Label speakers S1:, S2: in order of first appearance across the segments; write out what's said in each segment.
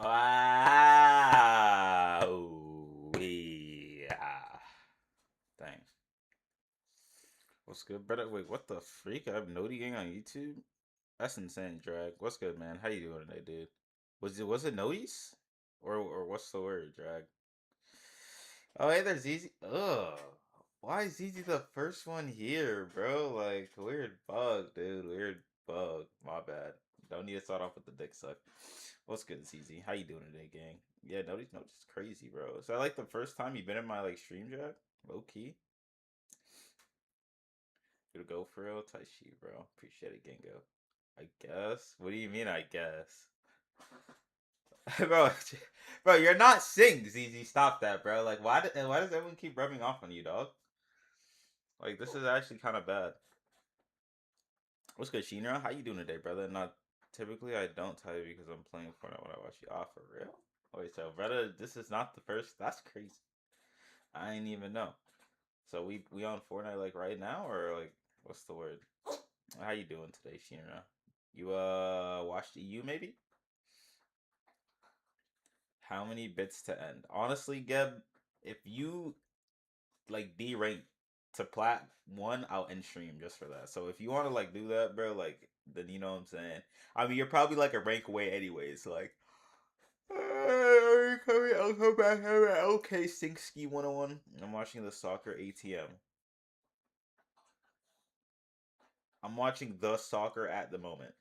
S1: Wow. Yeah. Dang. What's good, brother? Wait, what the freak? I have Noti Gang on YouTube? That's insane, Drag. What's good, man? How you doing today, dude? Was it Noti's? Or what's the word, Drag? Oh, hey, there's Easy. Ugh. Why is Easy the first one here, bro? Like, weird bug, dude. Weird bug. My bad. Don't need to start off with the dick suck. What's good, Easy? How you doing today, gang? Yeah, Noti's crazy, bro. Is that like the first time you've been in my like stream, Jack? Low key. Good to go for real, Taishi, bro. Appreciate it, Gengo. I guess. What do you mean? I guess, bro. Bro, you're not Sing, ZZ. Stop that, bro. Like, why does everyone keep rubbing off on you, dog? Like, this is actually kind of bad. What's good, Shinra? How you doing today, brother? Not typically I don't tell you because I'm playing Fortnite when I watch you. For real? Wait, so brother, this is not the first. That's crazy. I ain't even know. So we on Fortnite like right now or like what's the word? How you doing today, Shinra? You watched EU maybe? How many bits to end? Honestly, Geb, if you like be ranked to plat one, I'll end stream just for that. So if you want to like do that, bro, like then you know what I'm saying. I mean, you're probably like a rank away anyways. So, like, I'll come back. Okay, Sinkski 101. I'm watching the soccer ATM. I'm watching the soccer at the moment.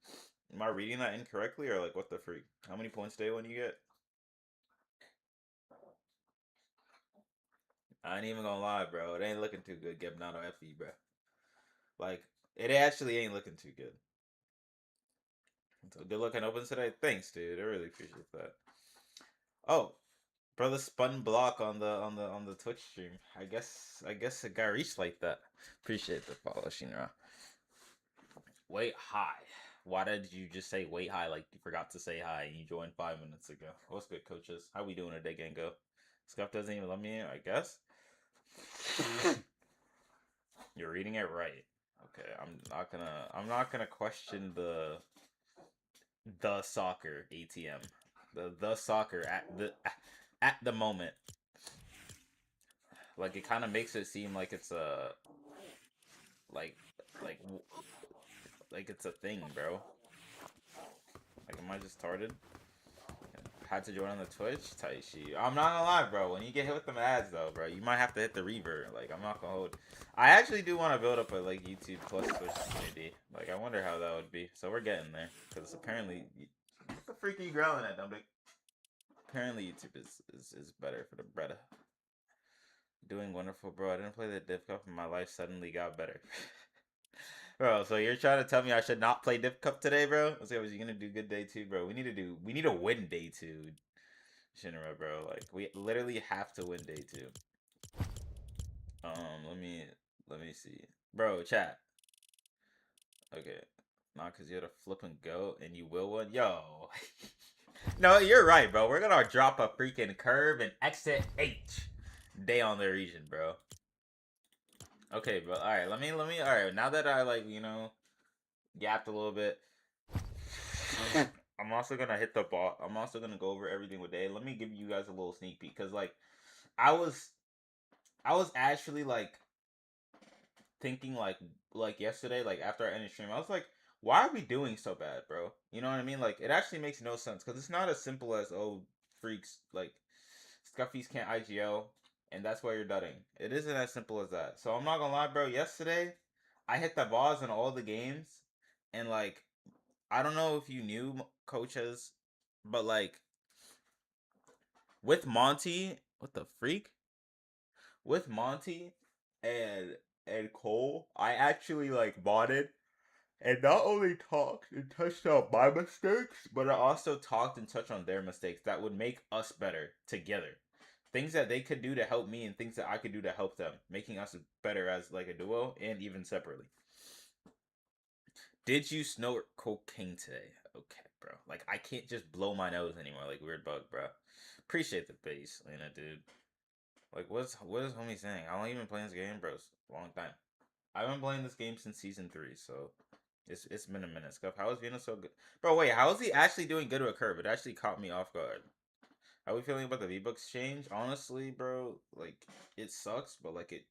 S1: Am I reading that incorrectly or like what the freak? How many points day one you get? I ain't even gonna lie, bro. It ain't looking too good. Getting out of FE, bro. Like it actually ain't looking too good. So good looking opens today. Thanks, dude. I really appreciate that. Oh, brother spun block on the Twitch stream. I guess it got reached like that. Appreciate the follow, Shinra. Wait high. Why did you just say wait high like you forgot to say hi and you joined 5 minutes ago? What's good, coaches? How we doing today, Gengo? Scuff doesn't even let me in, I guess. You're reading it right. Okay, I'm not gonna question the soccer ATM. The soccer at the moment. Like it kind of makes it seem like it's a like like like it's a thing, bro. Like am I just started? Had to join on the Twitch, Taishi. I'm not gonna lie, bro. When you get hit with them ads, though, bro, you might have to hit the revert. Like, I'm not gonna hold. I actually do want to build up a like YouTube plus Twitch community. Like, I wonder how that would be. So we're getting there, because apparently, what the freak are you growling at, Dumbdick? Apparently, YouTube is better for the bread. Doing wonderful, bro. I didn't play the Div Cup, and my life suddenly got better. Bro, so you're trying to tell me I should not play Div Cup today, bro? Let's see, was you gonna do good day two, bro? We need to win day two. Shinra, bro. Like we literally have to win day two. Let me see, bro. Chat. Okay, not because you're the flipping goat and you will win. Yo, no, you're right, bro. We're gonna drop a freaking curve and exit H day on the region, bro. Okay, bro. All right, let me. All right, now that I like gapped a little bit. I'm also gonna hit the ball. I'm also gonna go over everything with Day. Let me give you guys a little sneak peek, cause like I was actually like thinking like yesterday, like after I ended stream, I was like, why are we doing so bad, bro? You know what I mean? Like it actually makes no sense because it's not as simple as oh freaks like Scuffies can't IGO and that's why you're dudding. It isn't as simple as that. So I'm not gonna lie, bro. Yesterday, I hit the balls in all the games, and like I don't know if you knew coaches, but like with Monty, what the freak? With Monty and Cole, I actually like modded and not only talked and touched on my mistakes, but I also talked and touched on their mistakes that would make us better together. Things that they could do to help me and things that I could do to help them, making us better as like a duo and even separately. Did you snort cocaine today? Okay, bro. Like I can't just blow my nose anymore like weird bug, bro. Appreciate the base, Lena, dude. Like what is homie saying? I don't even play this game, bros. Long time. I've been playing this game since season 3, so It's been a minute, Scuff. How is Vino so good? Bro, wait, how is he actually doing good with Curve? It actually caught me off guard. How are we feeling about the V-Bucks change? Honestly, bro, like, it sucks, but, like, it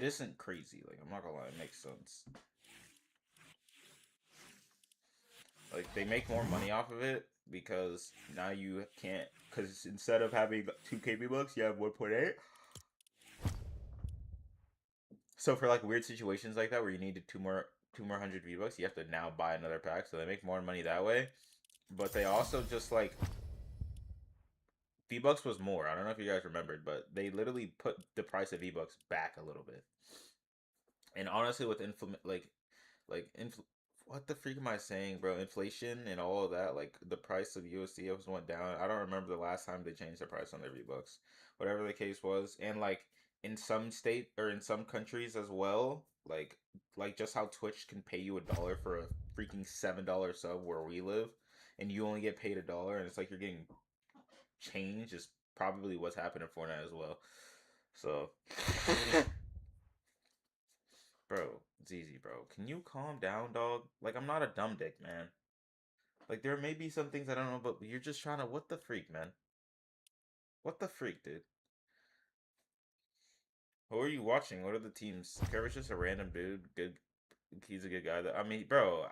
S1: isn't crazy. Like, I'm not gonna lie, it makes sense. Like, they make more money off of it because now you can't, because instead of having 2K V-Bucks, you have 1.8. So for like weird situations like that where you needed two more hundred V-Bucks, you have to now buy another pack. So they make more money that way. But they also just like V-Bucks was more. I don't know if you guys remembered, but they literally put the price of V-Bucks back a little bit. And honestly, with what the freak am I saying, bro? Inflation and all of that, like the price of USD has went down. I don't remember the last time they changed the price on their V-Bucks, whatever the case was. And like in some state or in some countries as well, like just how Twitch can pay you $1 for a freaking $7 sub where we live, and you only get paid $1, and it's like you're getting change is probably what's happened in Fortnite as well. So. Bro, it's easy, bro. Can you calm down, dog? Like, I'm not a dumb dick, man. Like, there may be some things I don't know, but you're just trying to. What the freak, man? What the freak, dude? Who are you watching? What are the teams? Kerber's just a random dude. Good. He's a good guy. I mean, bro,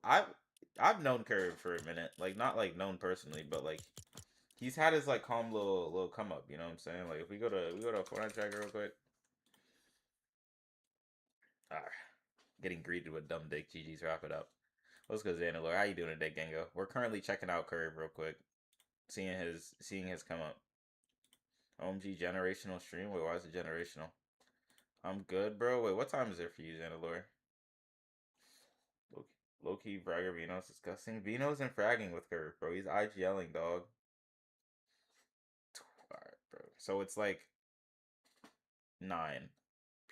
S1: I've known Kerb for a minute. Like, not like known personally, but like he's had his like calm little come up. You know what I'm saying? Like, if we go to a Fortnite tracker real quick. Ah, getting greeted with dumb dick. GG's. Wrap it up. What's good, Xanalor? How you doing today, Gengo? We're currently checking out Curve real quick, seeing his come up. OMG generational stream. Wait, why is it generational? I'm good, bro. Wait, what time is it for you, Xanalor? Low key, Bragger Vino's disgusting. Vino's and fragging with Curve, bro. He's IGLing, dog. Alright, bro. So it's like 9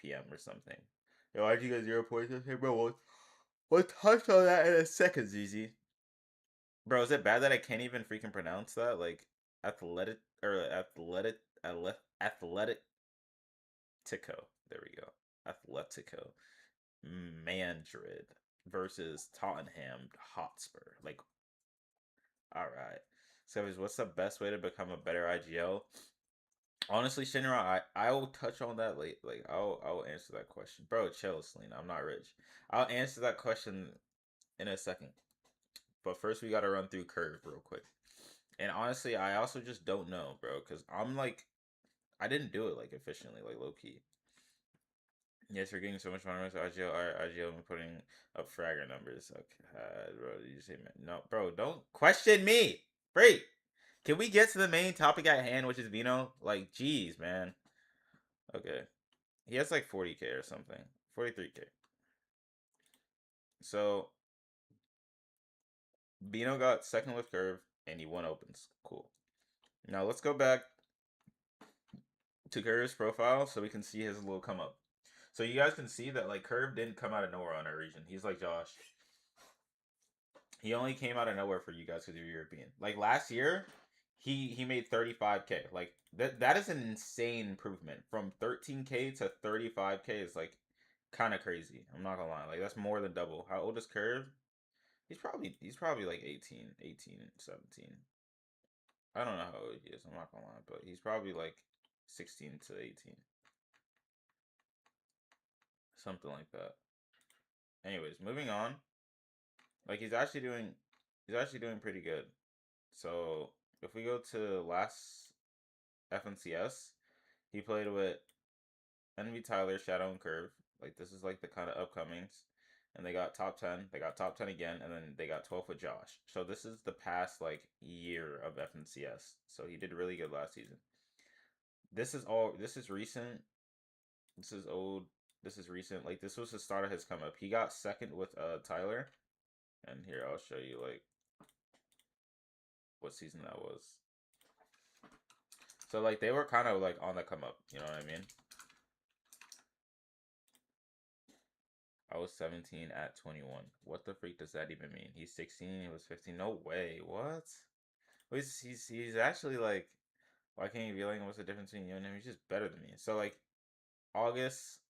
S1: p.m. or something. Yo, IG got 0 points. Hey, bro, we'll touch on that in a second, ZZ. Bro, is it bad that I can't even freaking pronounce that? Like, athletic or athletic there we go. Atletico Madrid versus Tottenham Hotspur. Like, all right. So, what's the best way to become a better IGL? Honestly, Shinra, I will touch on that late. Like, I'll answer that question, bro. Chill, Selena. I'm not rich. I'll answer that question in a second. But first, we gotta run through Curve real quick. And honestly, I also just don't know, bro, because I'm like, I didn't do it like efficiently, like low key. Yes, we're getting so much money with IGL. IGL been putting up fragger numbers. Okay, bro, did you say man? No, bro, don't question me. Free. Can we get to the main topic at hand, which is Vino? Like, jeez, man. Okay, he has like 40K or something, 43K. So Vino got second with Curve, and he won opens. Cool. Now let's go back to Curve's profile so we can see his little come up. So you guys can see that like Curve didn't come out of nowhere on our region. He's like Josh. He only came out of nowhere for you guys because you're European. Like last year, he made 35K. Like that is an insane improvement from 13K to 35K. Is like kind of crazy. I'm not gonna lie. Like that's more than double. How old is Curve? He's probably like 18, 17. I don't know how old he is. I'm not gonna lie, but he's probably like 16 to 18, something like that. Anyways, moving on. Like he's actually doing pretty good. So if we go to last FNCS, he played with Envy, Tyler, Shadow, and Curve. Like this is like the kind of upcomings, and they got top 10. They got top 10 again, and then they got 12 with Josh. So this is the past like year of FNCS. So he did really good last season. This is all. This is recent. This is old. This is recent. Like this was the start of his come up. He got second with Tyler, and here I'll show you like what season that was. So like they were kind of like on the come up, you know what I mean? I was 17 at 21. What the freak does that even mean? He's 16, he was 15. No way. What? He's actually like, why can't you be like what's the difference between you and him? He's just better than me. So like August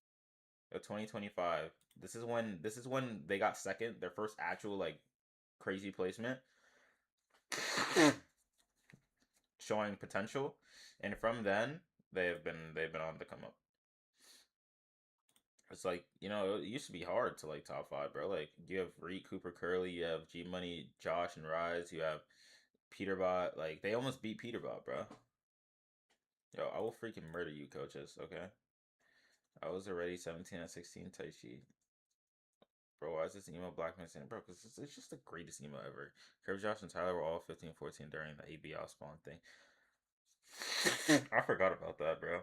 S1: Yo, 2025. This is when they got second, their first actual like crazy placement, showing potential, and from then they've been on the come up. It's like, it used to be hard to like top five, bro. Like you have Reed, Cooper, Curly, you have G Money, Josh, and Rise. You have Peterbot. Like they almost beat Peterbot, bro. Yo, I will freaking murder you, coaches. Okay, I was already 17 and 16 Taichi. Bro, why is this emo black man saying, bro? Because it's just the greatest emo ever. Curve, Josh, and Tyler were all 15, 14 during the ABL spawn thing. I forgot about that, bro.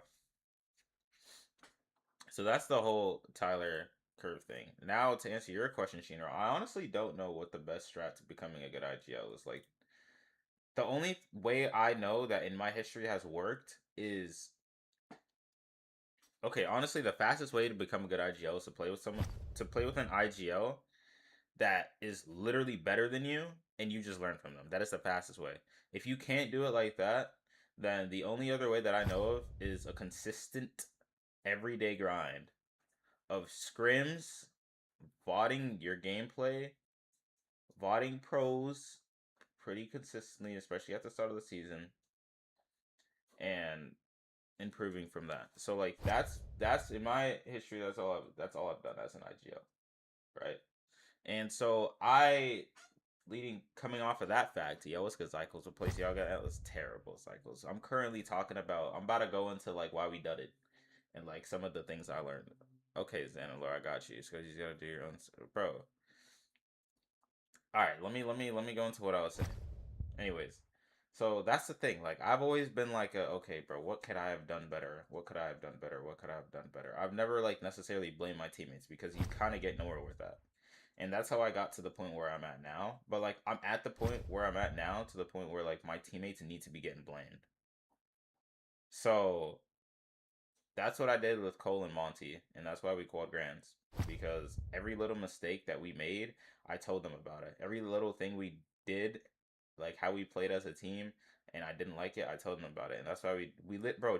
S1: So that's the whole Tyler Curve thing. Now to answer your question, Sheener, I honestly don't know what the best strat to becoming a good IGL is. Like the only way I know that in my history has worked is okay, honestly, the fastest way to become a good IGL is to play with an IGL that is literally better than you and you just learn from them. That is the fastest way. If you can't do it like that, then the only other way that I know of is a consistent everyday grind of scrims, vodding your gameplay, vodding pros pretty consistently, especially at the start of the season, and improving from that. So like that's in my history. That's all I've done as an IGL, right? And so coming off of that fact, yo, it's because Cycles replaced y'all got was terrible Cycles. I'm about to go into like why we did it and like some of the things I learned. Okay, Xanalor, I got you. It's because you gotta do your own, bro. All right, let me go into what I was saying. Anyways, so that's the thing. Like I've always been like, okay, bro, what could I have done better? What could I have done better? What could I have done better? I've never like necessarily blamed my teammates because you kind of get nowhere with that. And that's how I got to the point where I'm at now. But like I'm at the point where I'm at now to the point where like my teammates need to be getting blamed. So that's what I did with Cole and Monty, and that's why we called Grands. Because every little mistake that we made, I told them about it. Every little thing we did, like how we played as a team, and I didn't like it, I told them about it. And that's why we lit, bro.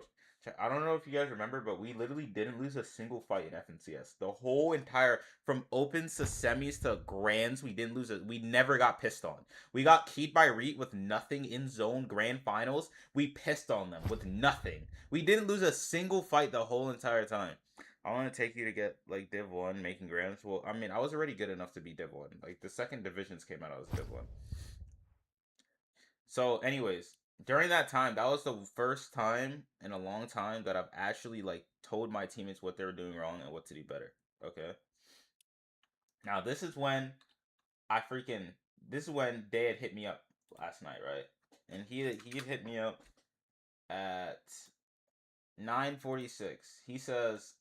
S1: I don't know if you guys remember, but we literally didn't lose a single fight in FNCS. The whole entire from opens to semis to grands, we didn't lose it. We never got pissed on. We got keyed by Reet with nothing in zone grand finals. We pissed on them with nothing. We didn't lose a single fight the whole entire time. I want to take you to get like Div 1 making grands. Well, I mean, I was already good enough to be Div 1. Like the second divisions came out, I was Div 1. So, anyways, during that time, that was the first time in a long time that I've actually like told my teammates what they were doing wrong and what to do better. Okay. Now this is when I freaking this is when Day had hit me up last night, right? And he had hit me up at 9:46. He says,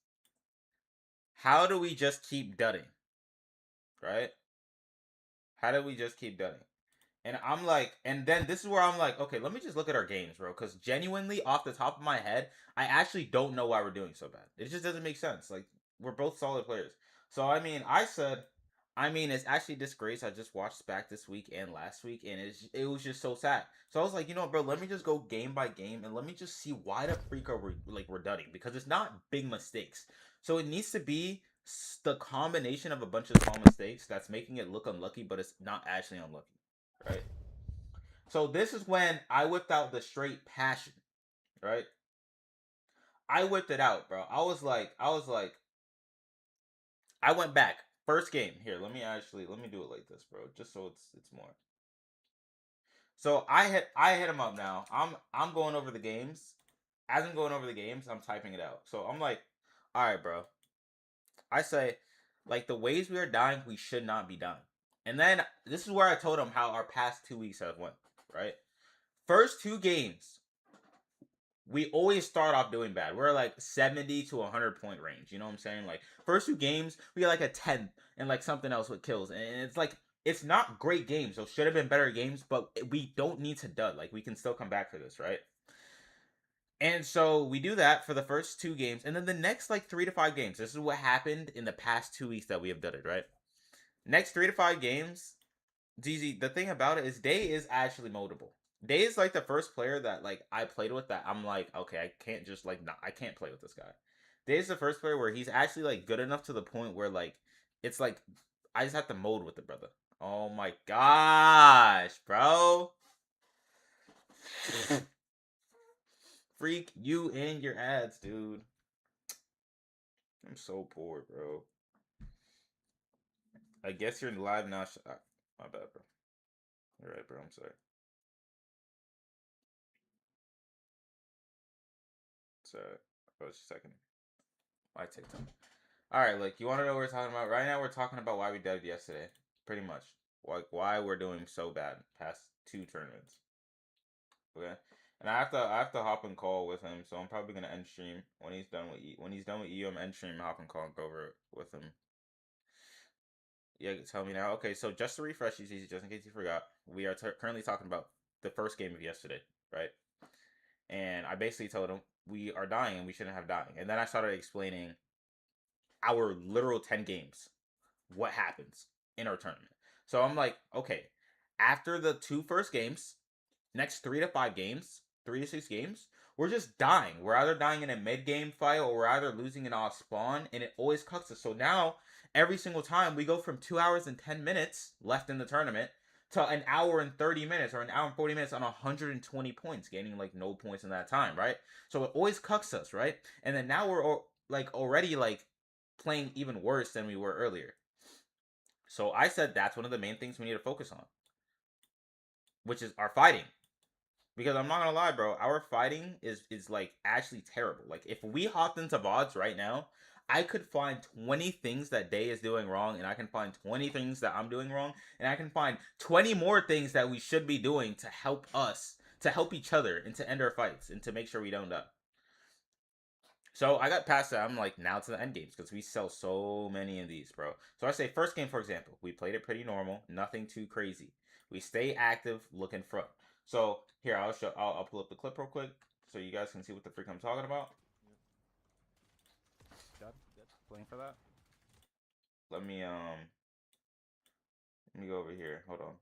S1: "How do we just keep dudding?" Right? How do we just keep dudding? And I'm like, and then this is where I'm like, okay, let me just look at our games, bro. Because genuinely, off the top of my head, I actually don't know why we're doing so bad. It just doesn't make sense. Like, we're both solid players. So, I mean, it's actually disgrace. I just watched back this week and last week, and it was just so sad. So I was like, bro, let me just go game by game, and let me just see why the freak are we're dudding. Because it's not big mistakes. So it needs to be the combination of a bunch of small mistakes that's making it look unlucky, but it's not actually unlucky. Right? So this is when I whipped out the straight passion, right? I whipped it out, bro. I went back. First game. Here, let me do it like this, bro. Just so it's more. So I hit him up now. I'm going over the games. As I'm going over the games, I'm typing it out. So I'm like, all right, bro. I say, like the ways we are dying, we should not be dying. And then this is where I told him how our past 2 weeks have went, right? First two games, we always start off doing bad. We're like 70 to 100 point range. You know what I'm saying? Like first two games, we got like a 10 and like something else with kills. And it's like it's not great games. Those should have been better games, but we don't need to dud. Like we can still come back for this, right? And so we do that for the first two games, and then the next like 3 to 5 games. This is what happened in the past 2 weeks that we have done it, right? Next 3 to 5 games, DZ. The thing about it is, Day is actually moldable. Day is like the first player that like I played with that I'm like, okay, I can't just like not, I can't play with this guy. Dave's the first player where he's actually like good enough to the point where like it's like I just have to mold with the brother. Oh my gosh, bro. Freak you and your ads, dude. I'm so poor, bro. I guess you're live now. My bad, bro. You're right, bro. I'm sorry. Sorry. Oh, just a second. Why take time? Alright, look, you want to know what we're talking about? Right now, we're talking about why we dubbed yesterday. Pretty much. Like, why we're doing so bad past 2 tournaments. Okay? And I have to hop and call with him, so I'm probably gonna end stream when he's done with when he's done with you. I'm end stream, hop and call and go over it with him. Yeah, tell me now. Okay, so just to refresh you, just in case you forgot, we are currently talking about the first game of yesterday, right? And I basically told him we are dying and we shouldn't have dying. And then I started explaining our literal 10 games, what happens in our tournament. So I'm like, okay, after the 2 first games, next 3 to 5 games, 3 to 6 games, we're just dying. We're either dying in a mid game fight or we're either losing an off spawn, and it always cucks us. So now, every single time, we go from 2 hours and 10 minutes left in the tournament to an hour and 30 minutes or an hour and 40 minutes on 120 points, gaining like no points in that time, right? So it always cucks us, right? And then now we're like already like playing even worse than we were earlier. So I said that's one of the main things we need to focus on, which is our fighting. Because I'm not gonna lie, bro, our fighting is like actually terrible. Like if we hopped into VODs right now, I could find 20 things that Day is doing wrong, and I can find 20 things that I'm doing wrong, and I can find 20 more things that we should be doing to help us, to help each other, and to end our fights, and to make sure we don't die. So I got past that. I'm like, now to the end games because we sell so many of these, bro. So I say first game, for example, we played it pretty normal, nothing too crazy. We stay active, look in front. So here, I'll show. I'll pull up the clip real quick so you guys can see what the freak I'm talking about. Good. Playing for that. Let me go over here. Hold on.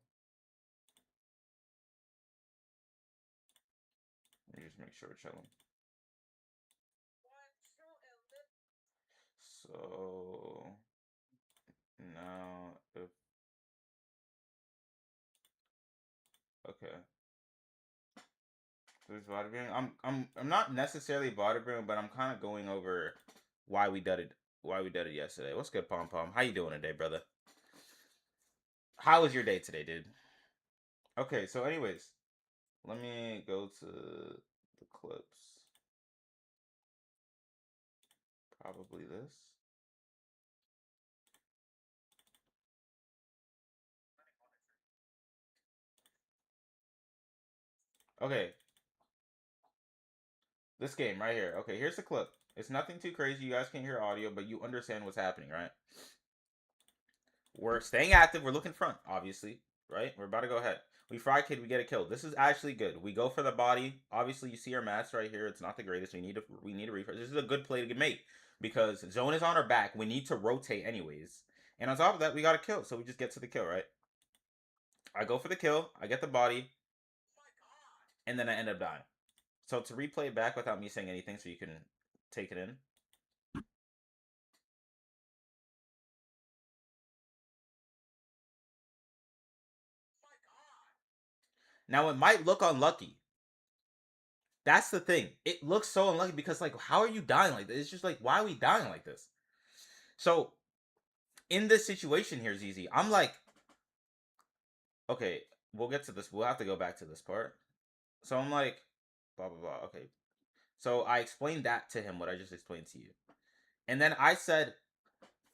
S1: Let me just make sure we're chilling. So now if okay. There's bodybuilding. I'm not necessarily bodybuilding, but I'm kind of going over why we did it yesterday. What's good, Pom Pom? How you doing today, brother? How was your day today, dude? Okay, so anyways, let me go to the clips. Probably this. Okay. This game right here. Okay, here's the clip. It's nothing too crazy. You guys can't hear audio, but you understand what's happening, right? We're staying active. We're looking front, obviously, right? We're about to go ahead. We fry kid. We get a kill. This is actually good. We go for the body. Obviously, you see our mats right here. It's not the greatest. We need to refresh. This is a good play to get made because zone is on our back. We need to rotate anyways. And on top of that, we got a kill. So we just get to the kill, right? I go for the kill. I get the body, and then I end up dying. So to replay it back without me saying anything, so you can take it in. Now it might look unlucky. That's the thing. It looks so unlucky because like, how are you dying like this? It's just like, why are we dying like this? So in this situation here, ZZ, I'm like, okay, we'll get to this. We'll have to go back to this part. So I'm like, blah blah blah. Okay. So I explained that to him, what I just explained to you. And then I said,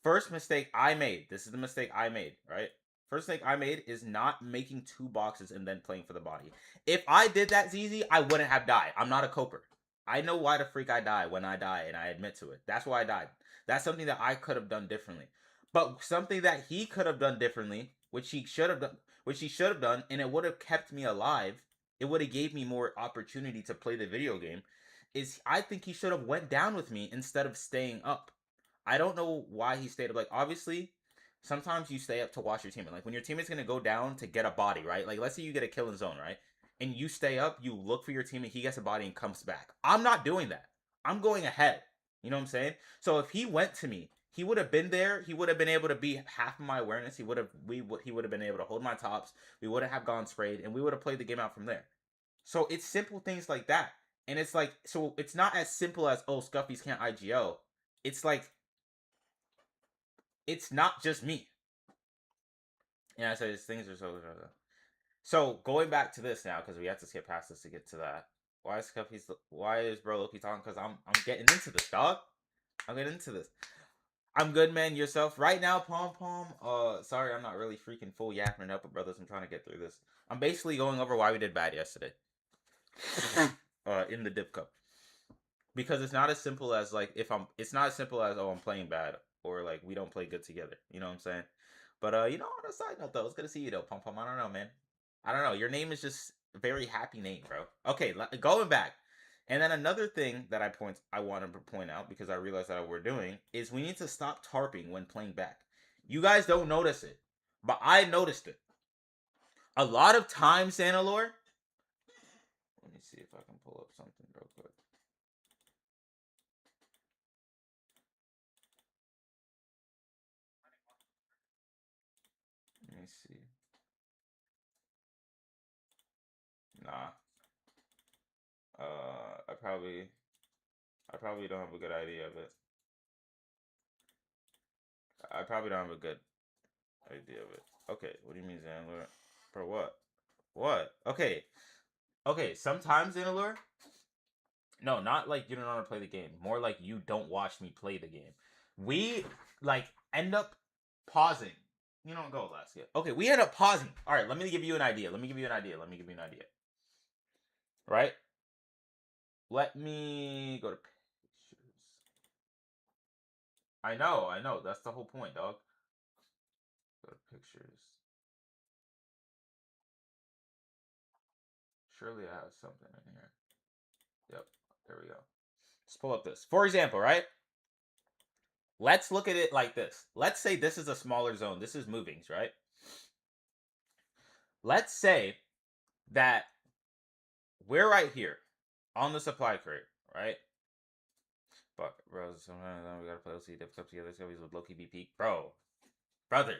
S1: first mistake I made. This is the mistake I made, right? First mistake I made is not making 2 boxes and then playing for the body. If I did that, ZZ, I wouldn't have died. I'm not a coper. I know why the freak I die when I die, and I admit to it. That's why I died. That's something that I could have done differently. But something that he could have done differently, which he should have done, and it would have kept me alive. It would have gave me more opportunity to play the video game. Is I think he should have went down with me instead of staying up. I don't know why he stayed up. Like, obviously, sometimes you stay up to watch your teammate. Like, when your teammate's going to go down to get a body, right? Like, let's say you get a kill in zone, right? And you stay up, you look for your teammate, he gets a body and comes back. I'm not doing that. I'm going ahead. You know what I'm saying? So if he went to me, he would have been there. He would have been able to be half of my awareness. He would have been able to hold my tops. We would have gone sprayed, and we would have played the game out from there. So it's simple things like that. And it's like, so it's not as simple as, oh, Scuffies can't IGO. It's like, it's not just me. And I said, these things are so going back to this now, because we have to skip past this to get to that. Why is bro Loki talking? Because I'm getting into this, dog. I'm getting into this. I'm good, man. Yourself? Right now, Pom Pom. Sorry, I'm not really freaking full yapping up, but brothers, I'm trying to get through this. I'm basically going over why we did bad yesterday. In the dip cup. Because it's not as simple as like it's not as simple as, oh, I'm playing bad, or like we don't play good together. You know what I'm saying? But you know, on a side note though, it's good to see you though, Pom Pom. I don't know, man. I don't know. Your name is just a very happy name, bro. Okay, going back. And then another thing that I wanted to point out, because I realized that we're doing, is we need to stop tarping when playing back. You guys don't notice it, but I noticed it. A lot of times, Sanalor. Let me see if I can pull up something real quick. Let me see. Nah. I probably don't have a good idea of it. I probably don't have a good idea of it. Okay, what do you mean, Zanlure? For what? What? Okay. Okay, sometimes, Zanlure. No, not like you don't know how to play the game. More like you don't watch me play the game. We, like, end up pausing. You don't go last yet. Okay, we end up pausing. Alright, let me give you an idea. Right? Let me go to pictures. I know. That's the whole point, dog. Go to pictures. Surely I have something in here. Yep, there we go. Let's pull up this. For example, right? Let's look at it like this. Let's say this is a smaller zone. This is movings, right? Let's say that we're right here on the supply crate, right? Fuck, bro. Sometimes we gotta play OC Div Cup together. Scubbies with Loki BP. Brother.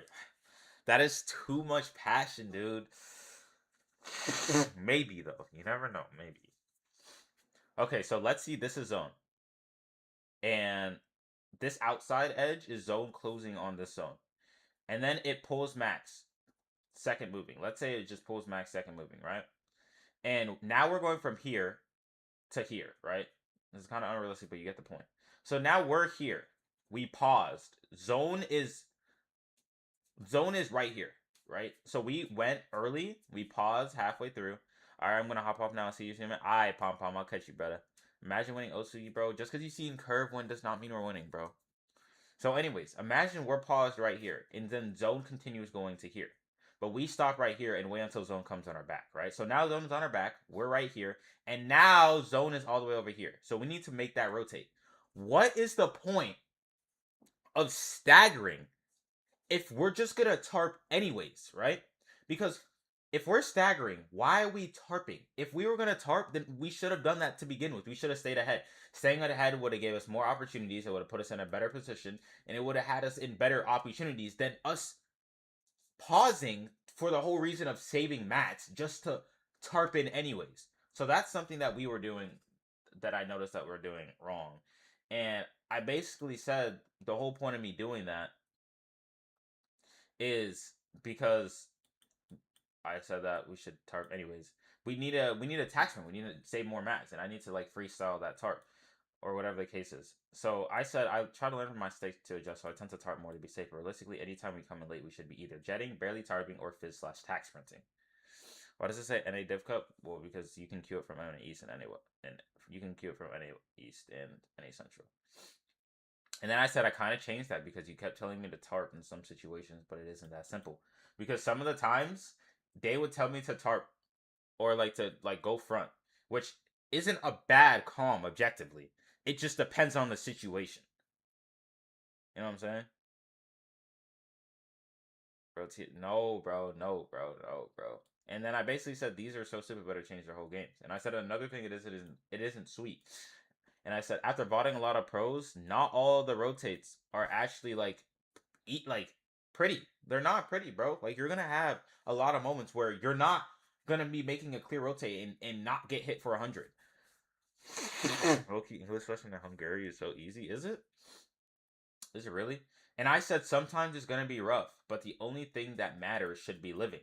S1: That is too much passion, dude. Maybe, though. You never know. Maybe. Okay, so let's see. This is zone. And this outside edge is zone closing on this zone. And then it pulls max. Second moving. Let's say it just pulls max second moving, right? And now we're going from here to here, right? This is kind of unrealistic, but you get the point. So now we're here. We paused. Zone is right here, right? So we went early. We paused halfway through. All right, I'm gonna hop off now. See you soon, man. All right, Pom Pom, I'll catch you, brother. Imagine winning OC, bro. Just because you see in curve win does not mean we're winning, bro. So, anyways, imagine we're paused right here, and then zone continues going to here. But we stop right here and wait until zone comes on our back, right? So now zone is on our back. We're right here. And now zone is all the way over here. So we need to make that rotate. What is the point of staggering if we're just going to tarp anyways, right? Because if we're staggering, why are we tarping? If we were going to tarp, then we should have done that to begin with. We should have stayed ahead. Staying ahead would have gave us more opportunities. It would have put us in a better position. And it would have had us in better opportunities than us pausing for the whole reason of saving mats just to tarp in anyways. So that's something that we were doing that I noticed that we're doing wrong. And I basically said the whole point of me doing that is because I said that we should tarp anyways. We need a taxman. We need to save more mats, and I need to like freestyle that tarp or whatever the case is. So I said I try to learn from my mistakes to adjust. So I tend to tarp more to be safer. Realistically, anytime we come in late, we should be either jetting, barely tarping, or fizz/tax sprinting. Why does it say NA Div Cup? Well, because you can queue it from NA East and you can queue it from NA East and NA Central. And then I said I kind of changed that because you kept telling me to tarp in some situations, but it isn't that simple. Because some of the times they would tell me to tarp or like to like go front, which isn't a bad calm objectively. It just depends on the situation. You know what I'm saying? Bro, no, bro. And then I basically said these are so stupid, better change their whole games. And I said another thing it isn't sweet. And I said, after botting a lot of pros, not all the rotates are actually like pretty. They're not pretty, bro. Like, you're gonna have a lot of moments where you're not gonna be making a clear rotate and not get hit for 100. Okay, English lesson in Hungary is so easy, is it? Is it really? And I said sometimes it's gonna be rough, but the only thing that matters should be living.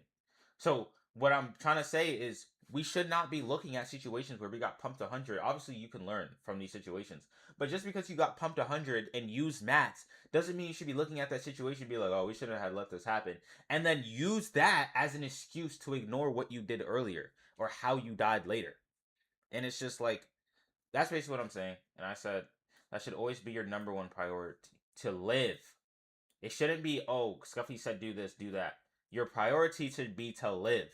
S1: So what I'm trying to say is we should not be looking at situations where we got pumped 100. Obviously, you can learn from these situations, but just because you got pumped 100 and used mats doesn't mean you should be looking at that situation and be like, oh, we shouldn't have let this happen, and then use that as an excuse to ignore what you did earlier or how you died later. And it's just like, that's basically what I'm saying. And I said that should always be your number one priority, to live. It shouldn't be, oh, Scuffy said do this, do that. Your priority should be to live.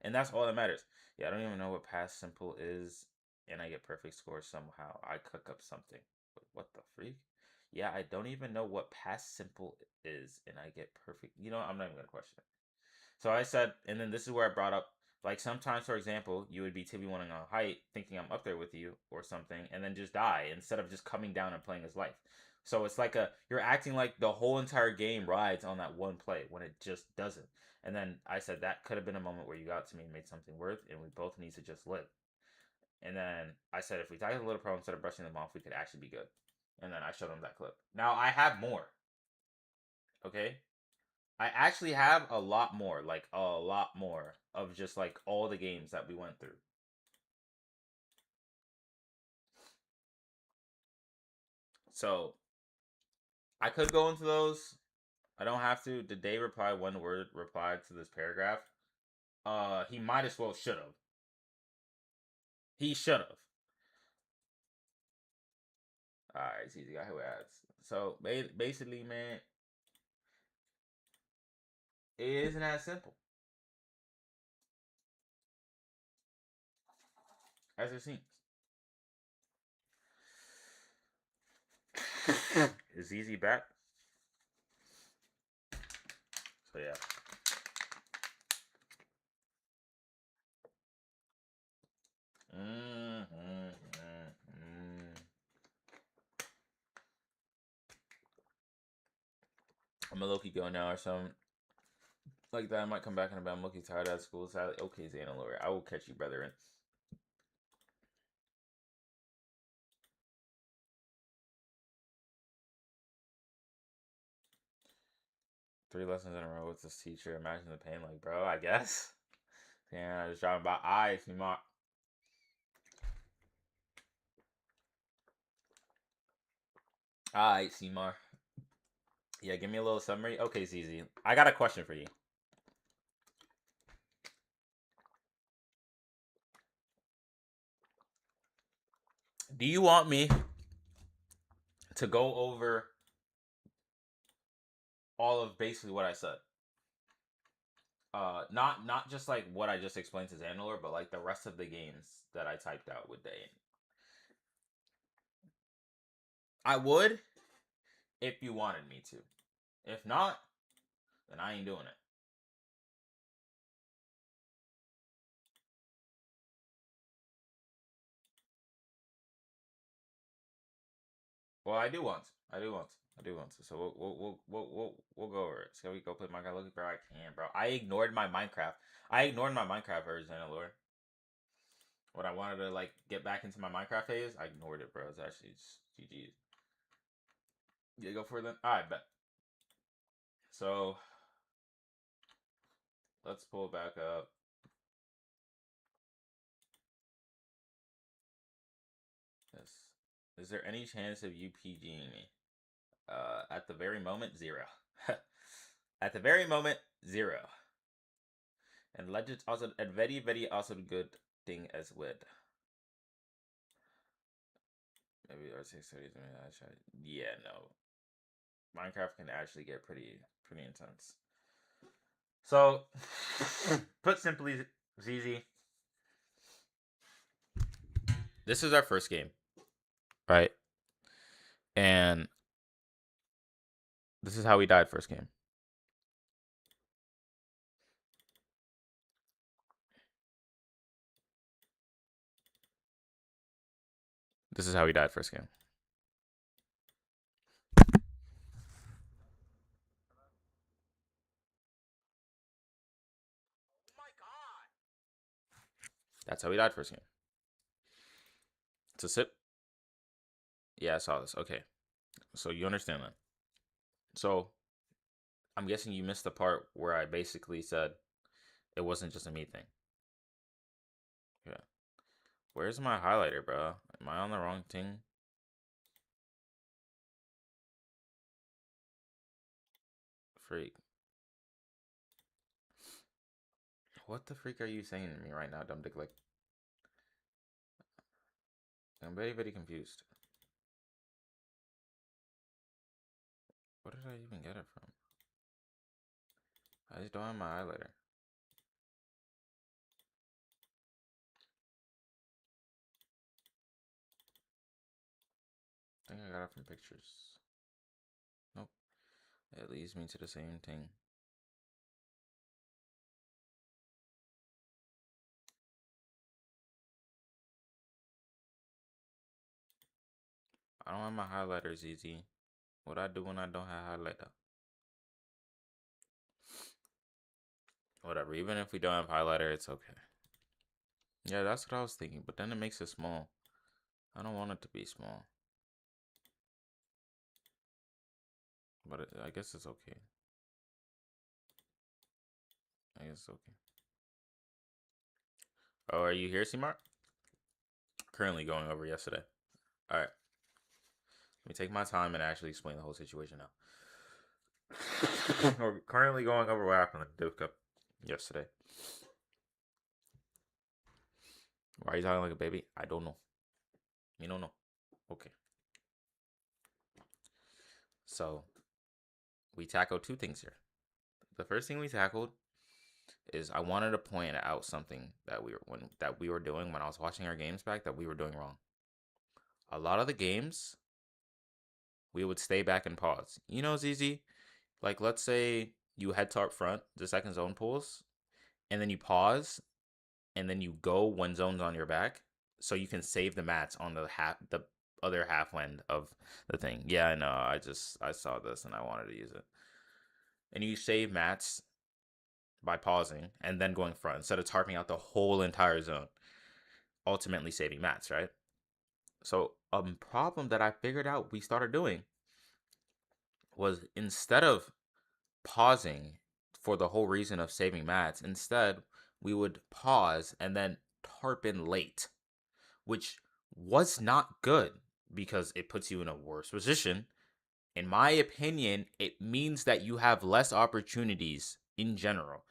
S1: And that's all that matters. Yeah, I don't even know what past simple is, and I get perfect scores somehow. I cook up something. What the freak? Yeah, I don't even know what past simple is, and I get perfect. You know, I'm not even going to question it. So I said, and then this is where I brought up, like, sometimes, for example, you would be TB1ing on height, thinking I'm up there with you or something, and then just die instead of just coming down and playing his life. So it's like you're acting like the whole entire game rides on that one play when it just doesn't. And then I said that could have been a moment where you got to me and made something worth, and we both need to just live. And then I said if we died a little pro instead of brushing them off, we could actually be good. And then I showed him that clip. Now I have more. Okay? I actually have a lot more, like a lot more of just like all the games that we went through. So I could go into those. I don't have to. Did they reply one word reply to this paragraph? He might as well should have. He should have. Alright, it's easy. I who ads. So basically, man, it isn't that simple as it seems. Is easy back? So yeah. I'm a Loki go now or something like that. I might come back in about Loki tired at school. Sadly, okay, Xana Lord. I will catch you, brethren. Three lessons in a row with this teacher. Imagine the pain, like, bro, I guess. Yeah, I was driving by eyes, me mark. Alright, Seymour. Yeah, give me a little summary. Okay, ZZ. I got a question for you. Do you want me to go over all of basically what I said? Not just like what I just explained to Xandalore, but like the rest of the games that I typed out with Dane. I would if you wanted me to. If not, then I ain't doing it. Well, I do want to. I do want to. I do want to. So we'll go over it. Shall we go play Minecraft? Look, bro, I can, bro. I ignored my Minecraft. I ignored my Minecraft version, Lord. When I wanted to like get back into my Minecraft phase, I ignored it, bro. It's actually just GG's. Yeah, go for it then. Alright, bet. So let's pull it back up. Yes. Is there any chance of you PGing me? At the very moment, 0. At the very moment, 0. And Legends also a very, very also good thing as well. Maybe R630. Yeah, no. Minecraft can actually get pretty intense. So, put simply, ZZ, this is our first game, right? And this is how we died first game. This is how he died first game. That's how he died first game. It's a sip. Yeah, I saw this. Okay. So you understand that. So I'm guessing you missed the part where I basically said it wasn't just a me thing. Yeah. Where's my highlighter, bro? Am I on the wrong thing? Freak. What the freak are you saying to me right now, dumb dick? Like, I'm very, very confused. Where did I even get it from? I just don't have my highlighter. I think I got it from pictures. Nope. It leads me to the same thing. I don't have my highlighters easy. What I do when I don't have highlighter? Whatever. Even if we don't have highlighter, it's okay. Yeah, that's what I was thinking. But then it makes it small. I don't want it to be small. But I guess it's okay. I guess it's okay. Oh, are you here, C-Mark? Currently going over yesterday. All right. Let me take my time and actually explain the whole situation now. We're currently going over what happened at the Div Cup yesterday. Why are you talking like a baby? I don't know. You don't know. Okay. So, we tackled two things here. The first thing we tackled is I wanted to point out something that we were doing when I was watching our games back that we were doing wrong. A lot of the games, we would stay back and pause. You know, ZZ, like let's say you head to up front, the second zone pulls, and then you pause, and then you go when zone's on your back, so you can save the mats on the other half end of the thing. Yeah, I know. I saw this and I wanted to use it. And you save mats by pausing and then going front instead of tarping out the whole entire zone, ultimately saving mats, right? So a problem that I figured out we started doing was instead of pausing for the whole reason of saving mats, instead we would pause and then tarp in late, which was not good because it puts you in a worse position. In my opinion, it means that you have less opportunities in general.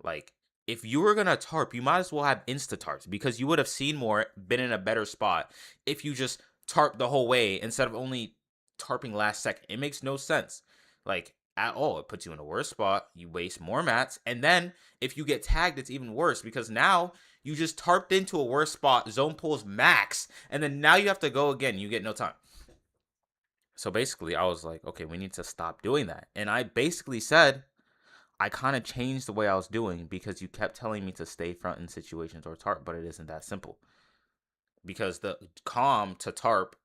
S1: Like, if you were gonna tarp, you might as well have insta tarps because you would have seen more, been in a better spot if you just tarp the whole way instead of only tarping last second. It makes no sense, like at all. It puts you in a worse spot. You waste more mats, and then if you get tagged, it's even worse because now you just tarped into a worse spot. Zone pulls max, and then now you have to go again. You get no time. So basically, I was like, okay, we need to stop doing that. And I basically said, I kind of changed the way I was doing because you kept telling me to stay front in situations or tarp, but it isn't that simple. Because the calm to tarp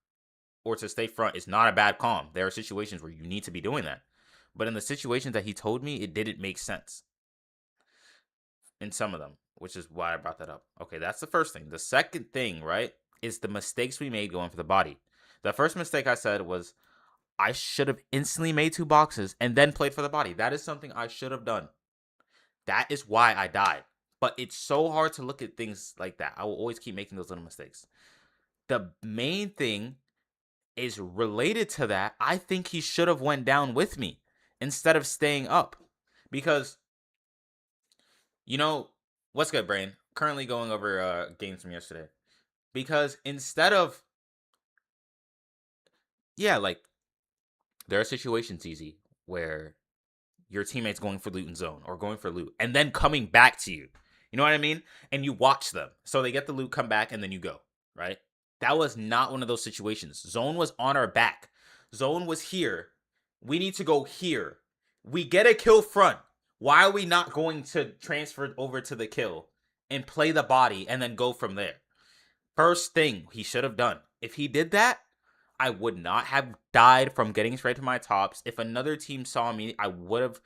S1: or to stay front is not a bad calm. There are situations where you need to be doing that. But in the situations that he told me, it didn't make sense. In some of them, which is why I brought that up. Okay, that's the first thing. The second thing, right, is the mistakes we made going for the body. The first mistake I said was I should have instantly made two boxes and then played for the body. That is something I should have done. That is why I died. But it's so hard to look at things like that. I will always keep making those little mistakes. The main thing is related to that. I think he should have went down with me instead of staying up. Because, you know, what's good, Brain? Currently going over games from yesterday. Because instead of, yeah, like, there are situations, easy, where your teammates going for loot in zone or going for loot and then coming back to you. You know what I mean? And you watch them. So they get the loot, come back, and then you go, right? That was not one of those situations. Zone was on our back. Zone was here. We need to go here. We get a kill front. Why are we not going to transfer over to the kill and play the body and then go from there? First thing he should have done. If he did that, I would not have died from getting straight to my tops. If another team saw me, I would have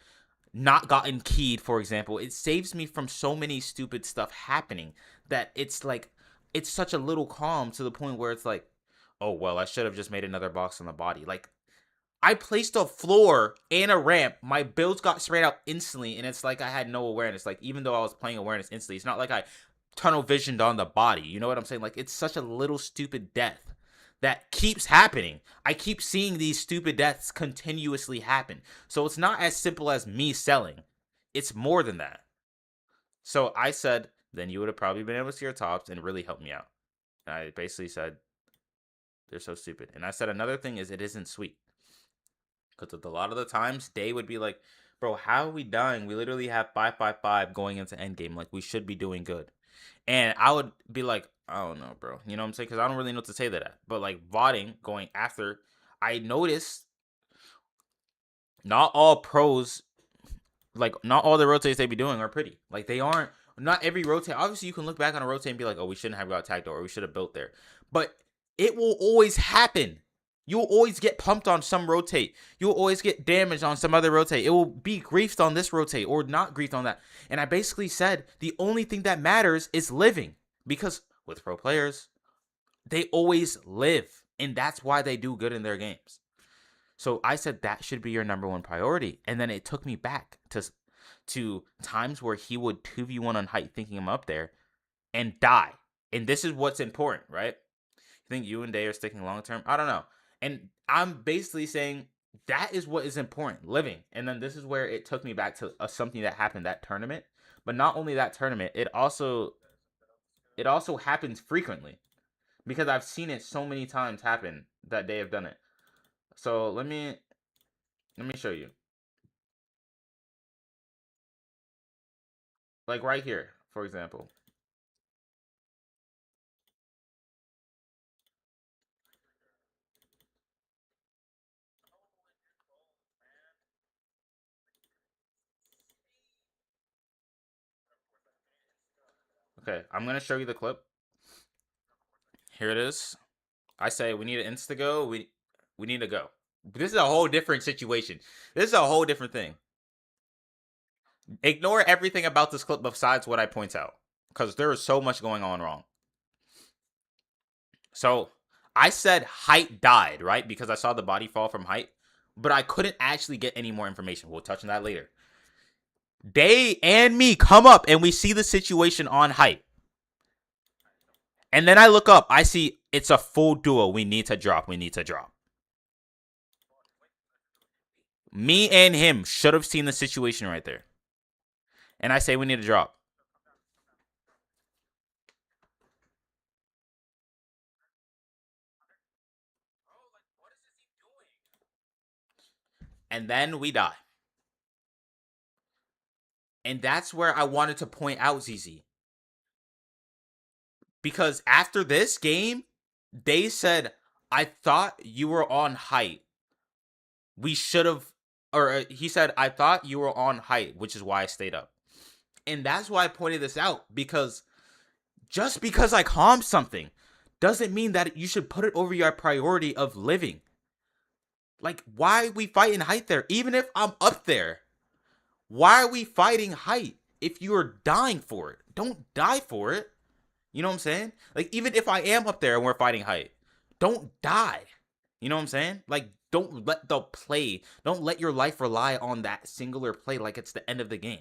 S1: not gotten keyed, for example. It saves me from so many stupid stuff happening that it's like, it's such a little calm to the point where it's like, oh, well, I should have just made another box on the body. Like, I placed a floor and a ramp. My builds got sprayed out instantly, and it's like I had no awareness. Like, even though I was playing awareness instantly, it's not like I tunnel visioned on the body. You know what I'm saying? Like, it's such a little stupid death that keeps happening. I keep seeing these stupid deaths continuously happen. So it's not as simple as me selling. It's more than that. So I said, then you would have probably been able to see your tops and really help me out. And I basically said, they're so stupid. And I said, another thing is, it isn't sweet. Because a lot of the times, Day would be like, bro, how are we dying? We literally have 5-5-5 going into endgame. Like, we should be doing good. And I would be like, I don't know, bro. You know what I'm saying? Because I don't really know what to say to that. But, like, VODing, going after, I noticed not all pros, like, not all the rotates they be doing are pretty. Like, they aren't, not every rotate. Obviously, you can look back on a rotate and be like, oh, we shouldn't have got attacked or we should have built there. But it will always happen. You'll always get pumped on some rotate. You'll always get damaged on some other rotate. It will be griefed on this rotate or not griefed on that. And I basically said the only thing that matters is living. Because with pro players, they always live. And that's why they do good in their games. So I said that should be your number one priority. And then it took me back to times where he would 2v1 on height thinking I'm up there and die. And this is what's important, right? You think you and Day are sticking long term? I don't know. And I'm basically saying that is what is important, living. And then this is where it took me back to something that happened that tournament. But not only that tournament, it also happens frequently. Because I've seen it so many times happen that they have done it. So let me show you. Like right here, for example. Okay, I'm gonna show you the clip. Here it is. I say we need an insta-go. We need to go. This is a whole different situation. This is a whole different thing. Ignore everything about this clip besides what I point out. Because there is so much going on wrong. So, I said height died, right? Because I saw the body fall from height. But I couldn't actually get any more information. We'll touch on that later. Day and me come up and we see the situation on height. And then I look up. I see it's a full duo. We need to drop. We need to drop. Me and him should have seen the situation right there. And I say we need to drop. And then we die. And that's where I wanted to point out ZZ. Because after this game, they said, I thought you were on height. We should have, or he said, I thought you were on height, which is why I stayed up. And that's why I pointed this out. Because just because I calm something doesn't mean that you should put it over your priority of living. Like, why are we fighting height there? Even if I'm up there, why are we fighting height if you are dying for it? Don't die for it. You know what I'm saying? Like, even if I am up there and we're fighting height, don't die. You know what I'm saying? Like, don't let your life rely on that singular play like it's the end of the game.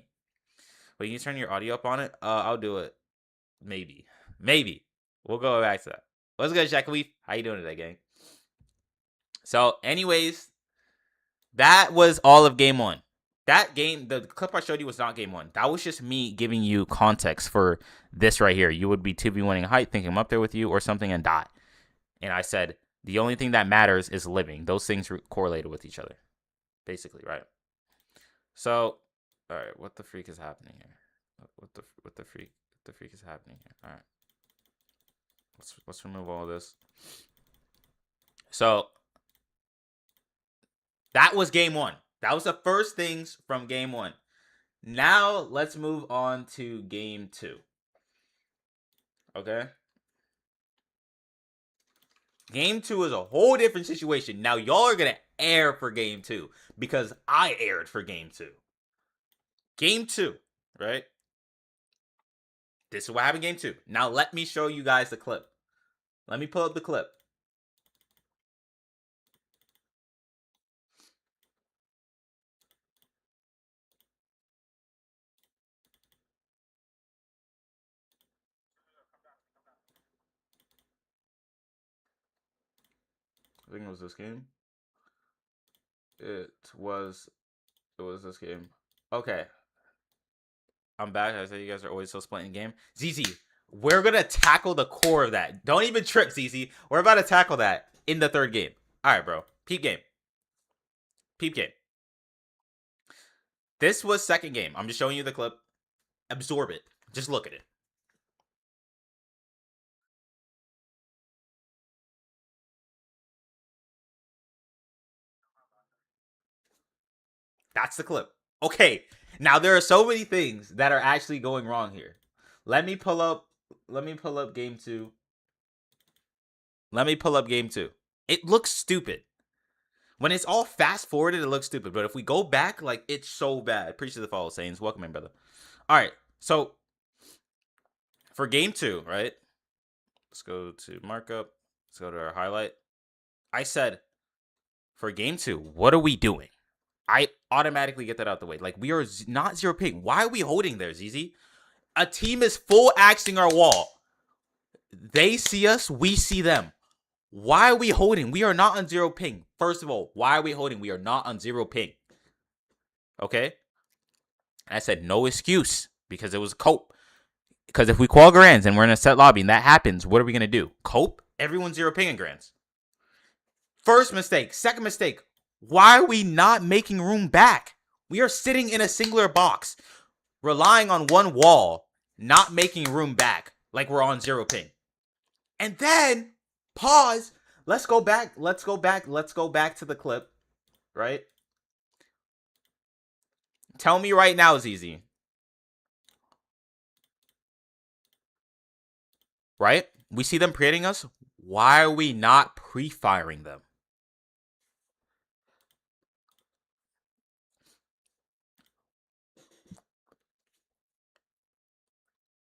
S1: But you turn your audio up on it? I'll do it. Maybe. We'll go back to that. What's good, Shaq? How you doing today, gang? So, anyways, that was all of game one. That game, the clip I showed you was not game one. That was just me giving you context for this right here. You would be 2v1ing height, thinking I'm up there with you or something and die. And I said, the only thing that matters is living. Those things correlated with each other. Basically, right? So, all right, what the freak is happening here? What the freak is happening here? All right. Let's remove all of this. So, that was game one. That was the first things from game one. Now, let's move on to game two. Okay? Game 2 is a whole different situation. Now, y'all are going to air for Game 2 because I aired for Game 2. Game 2, right? This is what happened in Game 2. Now, let me show you guys the clip. Let me pull up the clip. I think it was this game. It was this game. Okay. I'm back. I said you guys are always so splitting game. ZZ, we're going to tackle the core of that. Don't even trip, ZZ. We're about to tackle that in the third game. All right, bro. Peep game. Peep game. This was second game. I'm just showing you the clip. Absorb it. Just look at it. That's the clip. Okay. Now there are so many things that are actually going wrong here. Let me pull up game 2. Let me pull up game 2. It looks stupid. When it's all fast forwarded, it looks stupid. But if we go back, like, it's so bad. Appreciate the follow, Saints. Welcome in, brother. All right. So for game 2, right? Let's go to markup. Let's go to our highlight. I said, for game 2, what are we doing? I automatically get that out the way. Like, we are not 0 ping. Why are we holding there, ZZ? A team is full axing our wall. They see us. We see them. Why are we holding? We are not on 0 ping. First of all, why are we holding? We are not on 0 ping. Okay? And I said, no excuse. Because it was cope. Because if we call Grands and we're in a set lobby and that happens, what are we going to do? Cope? Everyone's 0 ping in Grands. First mistake. Second mistake. Why are we not making room back? We are sitting in a singular box, relying on one wall, not making room back, like we're on 0 ping. And then, pause. Let's go back to the clip, right? Tell me right now, ZZ. Right? We see them pre-hitting us. Why are we not pre-firing them?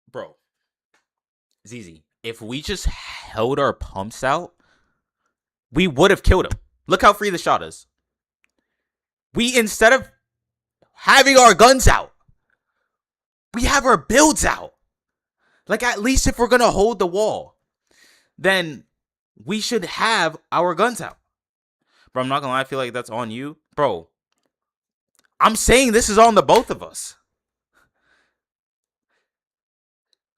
S1: Bro, ZZ, if we just held our pumps out, we would have killed him. Look how free the shot is. We, instead of having our guns out, we have our builds out. Like, at least if we're going to hold the wall, then we should have our guns out. Bro, I'm not going to lie. I feel like that's on you. Bro, I'm saying this is on the both of us.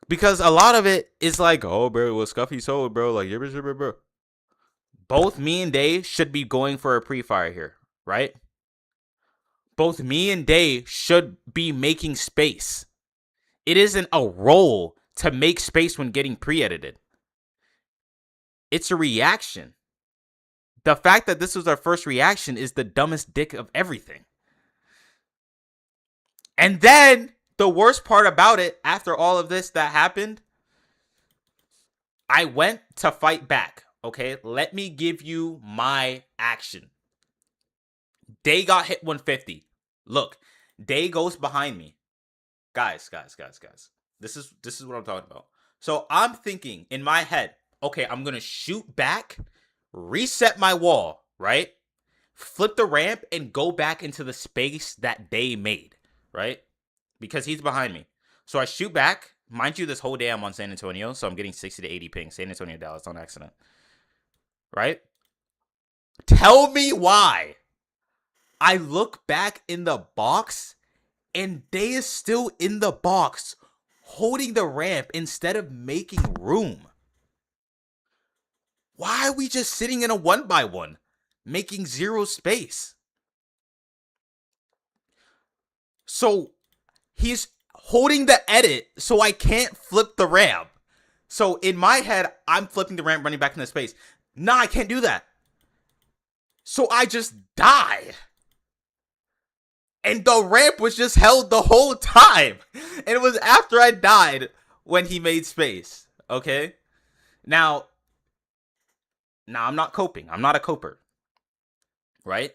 S1: Because a lot of it is like, oh, bro, what Scuffy sold, bro. Like, bro. Both me and Day should be going for a pre-fire here, right? Both me and Day should be making space. It isn't a role to make space when getting pre-edited. It's a reaction. The fact that this was our first reaction is the dumbest dick of everything. And then the worst part about it, after all of this that happened, I went to fight back. Okay, let me give you my action. Day got hit 150. Look, Day goes behind me. Guys. This is what I'm talking about. So I'm thinking in my head, okay, I'm going to shoot back, reset my wall, right? Flip the ramp and go back into the space that Day made, right? Because he's behind me. So I shoot back. Mind you, this whole day I'm on San Antonio, so I'm getting 60 to 80 ping. San Antonio, Dallas on accident. Right? Tell me why. I look back in the box and Day is still in the box holding the ramp instead of making room. Why are we just sitting in a 1x1 making 0 space? So he's holding the edit so I can't flip the ramp. So in my head, I'm flipping the ramp, running back into space. Nah, I can't do that. So I just die. And the ramp was just held the whole time. And it was after I died when he made space. Okay? Now Now, I'm not coping. I'm not a coper. Right?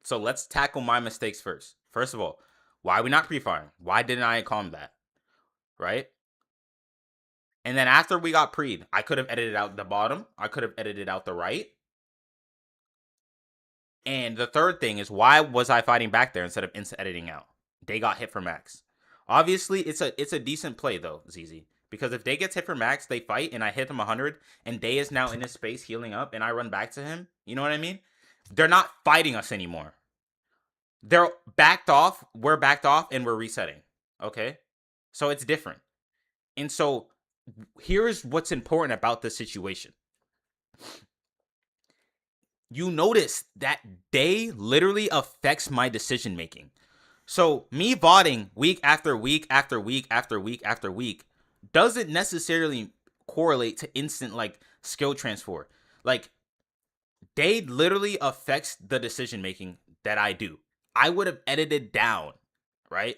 S1: So let's tackle my mistakes first. First of all, why are we not pre-firing? Why didn't I calm that? Right? And then after we got pre'd, I could have edited out the bottom. I could have edited out the right. And the third thing is, why was I fighting back there instead of instant editing out? They got hit for max. Obviously, it's a decent play though, ZZ. Because if Day gets hit for max, they fight and I hit him 100 and Day is now in his space healing up and I run back to him. You know what I mean? They're not fighting us anymore. They're backed off. We're backed off and we're resetting. Okay? So it's different. And so here's what's important about this situation. You notice that Day literally affects my decision making. So me VODing week after week after week after week after week doesn't necessarily correlate to instant like skill transfer. Like Day literally affects the decision making that I do. I would have edited down, right?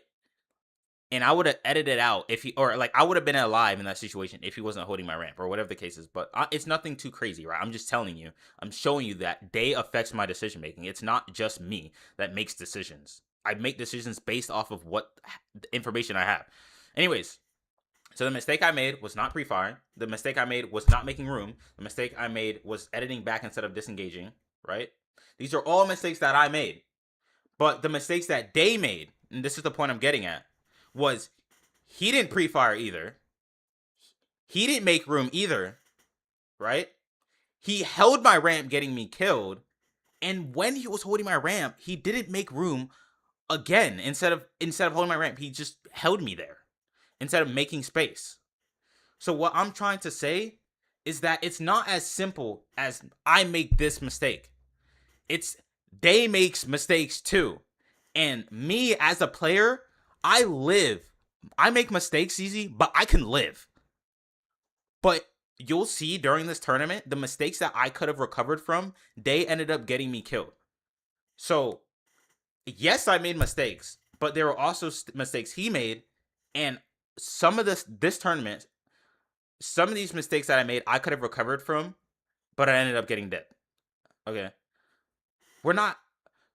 S1: And I would have edited out if he, or like I would have been alive in that situation if he wasn't holding my ramp or whatever the case is. But it's nothing too crazy, right? I'm just telling you, I'm showing you that Day affects my decision making. It's not just me that makes decisions. I make decisions based off of what information I have. Anyways, so the mistake I made was not pre-firing. The mistake I made was not making room. The mistake I made was editing back instead of disengaging, right? These are all mistakes that I made. But the mistakes that Day made, and this is the point I'm getting at, was he didn't pre-fire either. He didn't make room either, right? He held my ramp getting me killed. And when he was holding my ramp, he didn't make room again. Instead of holding my ramp, he just held me there instead of making space. So what I'm trying to say is that it's not as simple as I make this mistake. It's Day makes mistakes too. And me as a player, I live. I make mistakes easy, but I can live. But you'll see during this tournament, the mistakes that I could have recovered from, Day ended up getting me killed. So, yes, I made mistakes, but there were also mistakes he made. And some of this tournament, some of these mistakes that I made, I could have recovered from, but I ended up getting dead. Okay. We're not.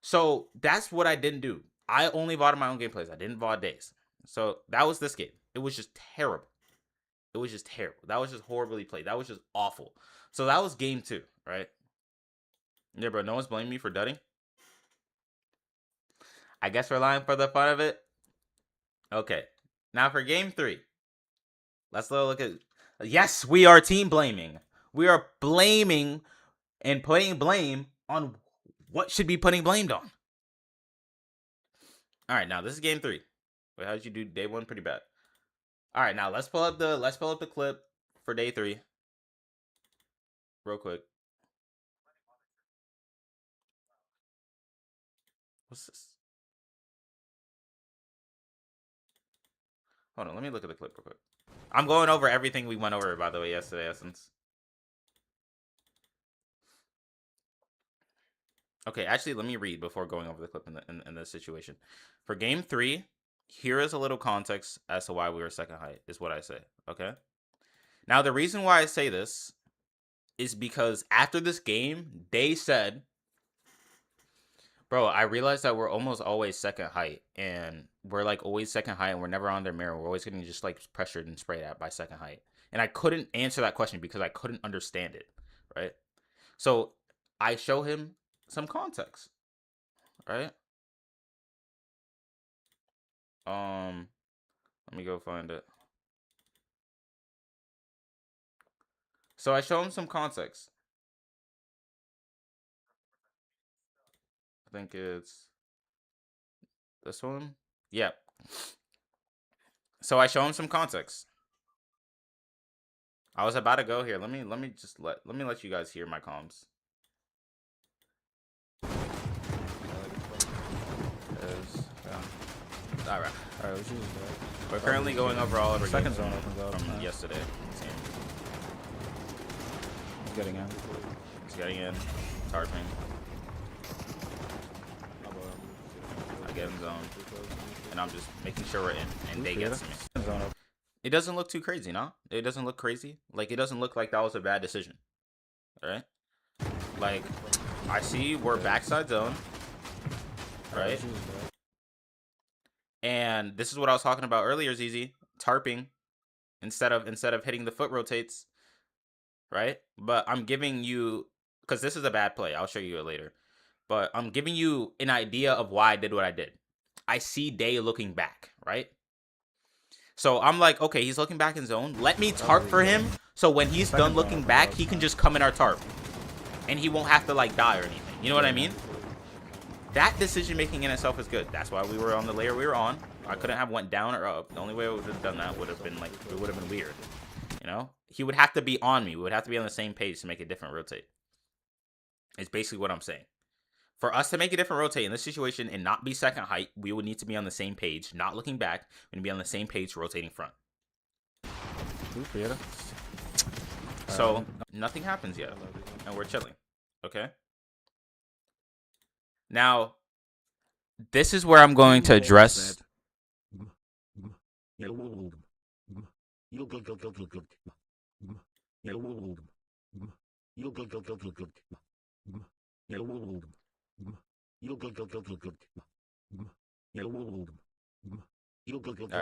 S1: So that's what I didn't do. I only VODed my own gameplays. I didn't VOD Days. So that was this game. It was just terrible. It was just terrible. That was just horribly played. That was just awful. So that was game 2, right? Yeah, bro. No one's blaming me for dudding. I guess we're lying for the fun of it. Okay. Now for game 3. Let's look at. Yes, we are team blaming. We are blaming and putting blame on what should be putting blamed on. All right, now this is game 3. Wait, how did you do day 1? Pretty bad. All right, now let's pull up the clip for day 3, real quick. What's this? Hold on, let me look at the clip real quick. I'm going over everything we went over, by the way, yesterday, Essence. Okay, actually, let me read before going over the clip in this situation. For game 3, here is a little context as to why we were second height, is what I say, okay? Now, the reason why I say this is because after this game, they said, bro, I realized that we're almost always second height, and we're like always second height, and we're never on their mirror. We're always getting just like pressured and sprayed at by second height. And I couldn't answer that question because I couldn't understand it, right? So I show him some context, right? Let me go find it. So I show him some context. I think it's this one. Yeah. So I show him some context. I was about to go here. Let me let you guys hear my comms. All right. We're currently going over all of our second zone from yesterday.
S2: He's getting in.
S1: He's getting in. Tarping. I get in zone. And I'm just making sure we're in. And they get to me. It doesn't look too crazy, no? It doesn't look crazy. Like, it doesn't look like that was a bad decision. Alright? Like, I see we're backside zone, right? And this is what I was talking about earlier, ZZ. Tarping instead of hitting the foot rotates, right? But I'm giving you, because this is a bad play. I'll show you it later. But I'm giving you an idea of why I did what I did. I see Day looking back, right? So I'm like, okay, he's looking back in zone. Let me tarp for him, so when he's done looking back, he can just come in our tarp. And he won't have to, like, die or anything. You know what I mean? That decision-making in itself is good. That's why we were on the layer we were on. I couldn't have went down or up. The only way I would have done that would have been, like, it would have been weird. You know? He would have to be on me. We would have to be on the same page to make a different rotate. It's basically what I'm saying. For us to make a different rotate in this situation and not be second height, we would need to be on the same page, not looking back. We need to be on the same page, rotating front. So, nothing happens yet. And we're chilling. Okay? Now, this is where I'm going to address... Alright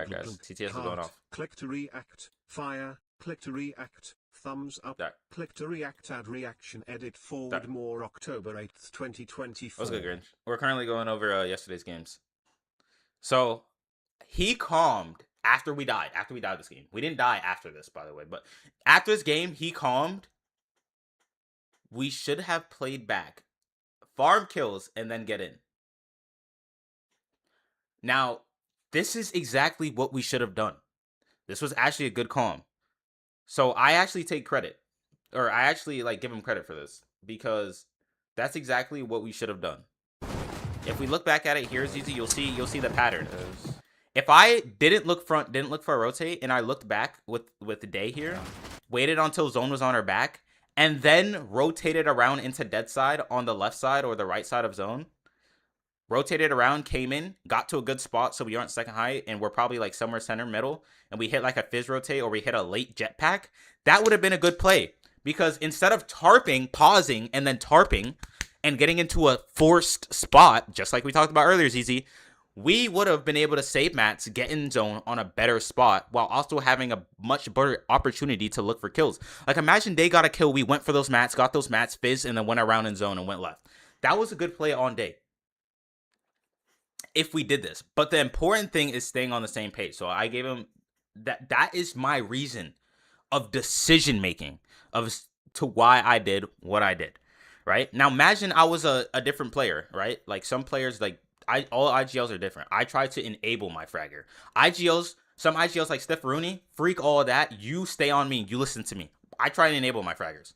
S1: guys, TTS is going off.
S2: Click to react, fire, click to react, thumbs up, click to react, add reaction, edit forward more, October 8th, 2024.
S1: What's good, Grinch? We're currently going over yesterday's games. So, he calmed after we died this game. We didn't die after this, by the way, but after this game, he calmed. We should have played back, farm kills, and then get in. Now, this is exactly what we should have done. This was actually a good calm. So I actually take credit, or I actually like give him credit for this, because that's exactly what we should have done. If we look back at it here, ZZ, you'll see the pattern. If I didn't look front, didn't look for a rotate, and I looked back with the Day here, waited until zone was on our back, and then rotated around into dead side on the left side or the right side of zone, rotated around, came in, got to a good spot so we aren't second height, and we're probably like somewhere center middle, and we hit like a fizz rotate or we hit a late jetpack, that would have been a good play. Because instead of tarping, pausing, and then tarping, and getting into a forced spot, just like we talked about earlier, ZZ, we would have been able to save mats, get in zone on a better spot, while also having a much better opportunity to look for kills. Like, imagine they got a kill, we went for those mats, got those mats, fizz, and then went around in zone and went left. That was a good play on Day, if we did this. But the important thing is staying on the same page. So I gave him that is my reason of decision making to why I did what I did, right? Now imagine I was a different player, right? Like some players, like all IGLs are different. I try to enable my fragger. Some IGLs like Steph Rooney, freak all of that. You stay on me, you listen to me. I try to enable my fraggers.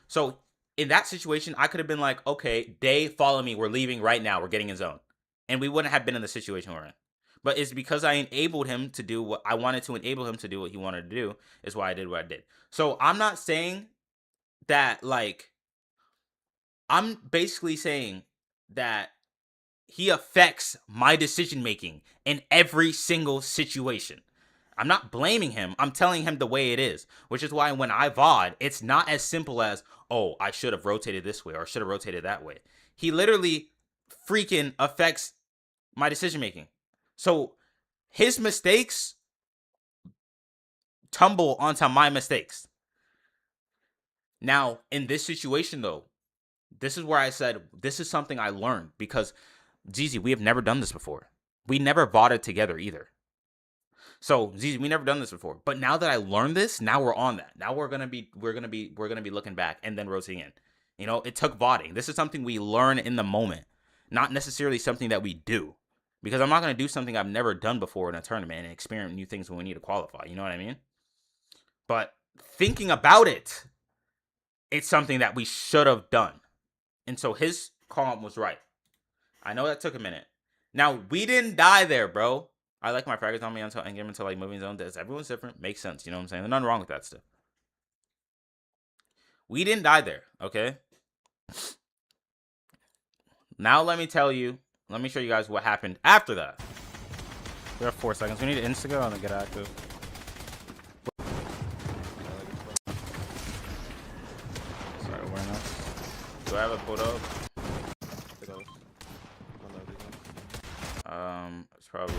S1: So in that situation, I could have been like, okay, Day, follow me, we're leaving right now, we're getting in zone. And we wouldn't have been in the situation we're in. But it's because I enabled him to do what I wanted to enable him to do what he wanted to do, is why I did what I did. So I'm not saying that, like, I'm basically saying that he affects my decision making in every single situation. I'm not blaming him. I'm telling him the way it is, which is why when I VOD, it's not as simple as, oh, I should have rotated this way or I should have rotated that way. He literally freaking affects my decision making. So his mistakes tumble onto my mistakes. Now, in this situation though, this is where I said, this is something I learned, because ZZ, we have never done this before. We never VODed together either. So ZZ, we never done this before. But now that I learned this, now we're on that. Now we're gonna be looking back and then rotating in. You know, it took VODing. This is something we learn in the moment, not necessarily something that we do. Because I'm not going to do something I've never done before in a tournament and experiment new things when we need to qualify. You know what I mean? But thinking about it, it's something that we should have done. And so his calm was right. I know that took a minute. Now, we didn't die there, bro. I like my fraggers on me until endgame, until like moving zone. Everyone's different. Makes sense. You know what I'm saying? There's nothing wrong with that stuff. We didn't die there, okay? Now let me tell you. Let me show you guys what happened after that.
S3: We have 4 seconds. We need to insta go and then get active.
S1: Sorry, we're not. Do I have it pulled up? It's probably.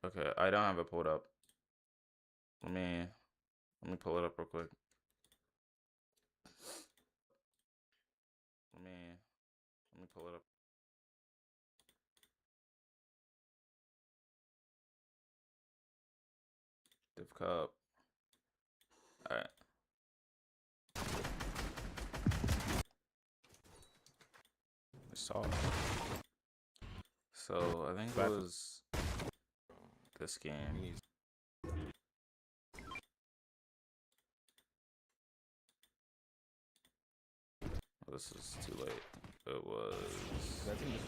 S1: Okay, I don't have it pulled up. Let me pull it up real quick. Let me pull it up. Div cup. All right. So I think it was this game. Oh, this is too late. It was. I think it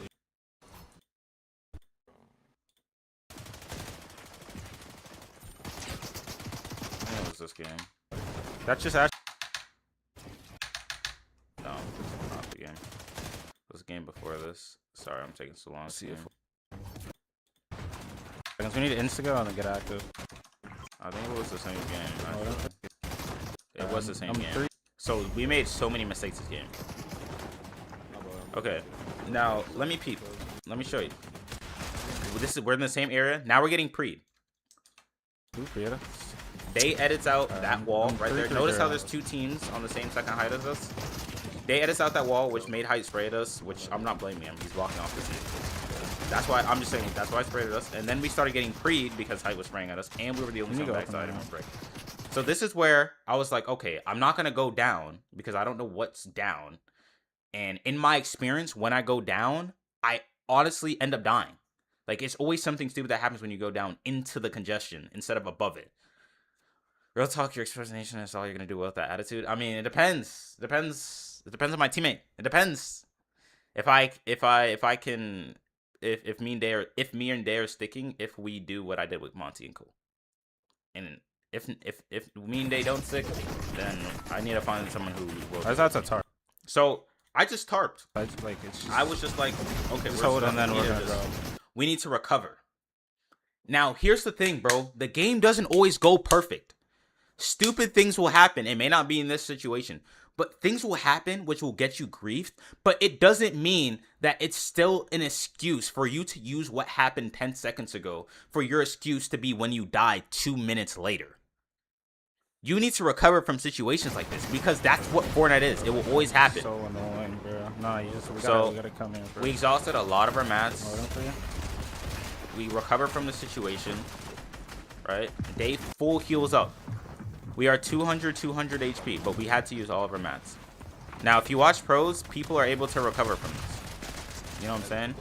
S1: was this game.
S3: That's just actually.
S1: No, this is not the game. It was a game before this. Sorry, I'm taking so long.
S3: See if we need to insta-go and then get active.
S1: I think it was the same game. Actually. It was the same game.
S3: 3.
S1: So we made so many mistakes this game. Okay, now let me peep. Let me show you. We're in the same area. Now we're getting pre. They edits out that wall right there. Notice how there's 2 teams on the same second height as us. They edits out that wall, which made height spray at us, which I'm not blaming him. He's blocking off the team. That's why I'm just saying. That's why I sprayed at us. And then we started getting pre'd because height was spraying at us, and we were the only one backside of break. So this is where I was like, okay, I'm not gonna go down because I don't know what's down. And in my experience, when I go down, I honestly end up dying. Like, it's always something stupid that happens when you go down into the congestion instead of above it. Real talk, your expression is all you're gonna do with that attitude. I mean, it depends. It depends on my teammate. It depends. If me and Day are sticking, if we do what I did with Monty and Cole. And if me and Day don't stick, then I need to find someone who will.
S3: I thought that's hard.
S1: So I just tarped.
S3: I
S1: was just like, okay, we need to recover. Now, here's the thing, bro. The game doesn't always go perfect. Stupid things will happen. It may not be in this situation, but things will happen which will get you griefed. But it doesn't mean that it's still an excuse for you to use what happened 10 seconds ago for your excuse to be when you die 2 minutes later. You need to recover from situations like this because that's what FORTNITE is. It will always happen.
S3: So annoying, bro. Nah, we gotta come in.
S1: We exhausted a lot of our mats. We recover from the situation, right? Day full heals up. We are 200 HP, but we had to use all of our mats. Now, if you watch pros, people are able to recover from this. You know what I'm saying?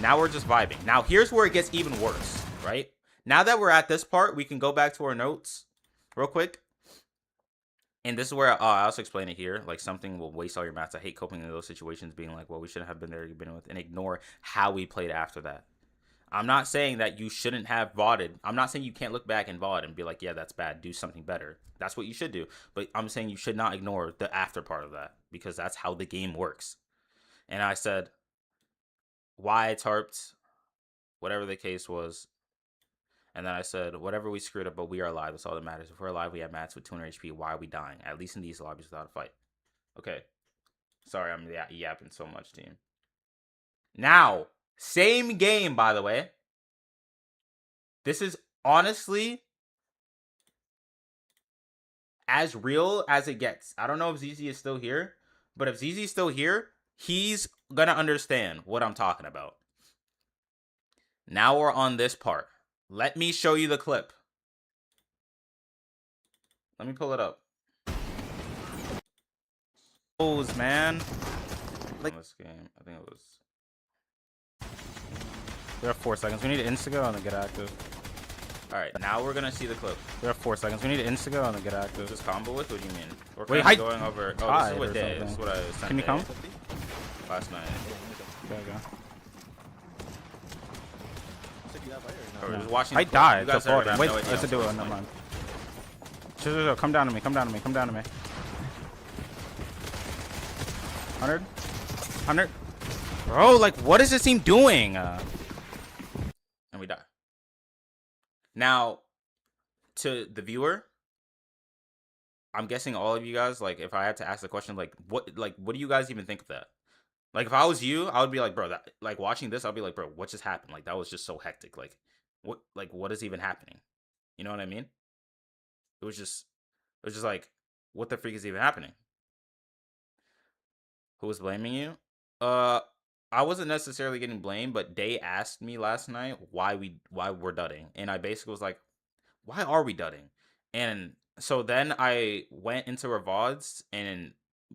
S1: Now we're just vibing. Now, here's where it gets even worse, right? Now that we're at this part, we can go back to our notes real quick. And this is where I also explain it here. Like, something will waste all your mats. I hate coping in those situations, being like, well, we shouldn't have been there to begin with, and ignore how we played after that. I'm not saying that you shouldn't have VODed. I'm not saying you can't look back and VOD and be like, yeah, that's bad. Do something better. That's what you should do. But I'm saying you should not ignore the after part of that because that's how the game works. And I said, why I tarped, whatever the case was. And then I said, whatever we screwed up, but we are alive. That's all that matters. If we're alive, we have mats with 200 HP. Why are we dying? At least in these lobbies without a fight. Okay. Sorry, I'm yapping so much, team. Now, same game, by the way. This is honestly as real as it gets. I don't know if ZZ is still here, but if ZZ is still here, he's going to understand what I'm talking about. Now we're on this part. Let me show you the clip. Let me pull it up.
S3: Man.
S1: Like this game, I think it was.
S3: We have 4 seconds. We need to insta-go and then get active.
S1: Alright, now we're gonna see the clip.
S3: We have 4 seconds. We need to insta-go and then get active.
S1: Is this combo with? What do you mean? We're
S3: Wait,
S1: going over. Oh, this is what day. This is what I sent.
S3: Can you come?
S1: Last night.
S3: There we go.
S1: We're just watching.
S3: I died.
S1: You guys
S3: So
S1: have
S3: wait,
S1: no idea
S3: let's do it. Never mind. Come down to me. Come down to me. Come down to me. 100. 100. Bro, like, what is this team doing?
S1: And we die. Now, to the viewer, I'm guessing all of you guys, like, if I had to ask the question, like, what do you guys even think of that? Like, if I was you, I would be like, bro, that, like, watching this, I'll be like, bro, what just happened? Like, that was just so hectic. Like, what is even happening? You know what I mean? It was just like, what the freak is even happening? Who was blaming you? I wasn't necessarily getting blamed, but they asked me last night why we're dudding, and I basically was like, why are we dudding? And so then I went into our VODs and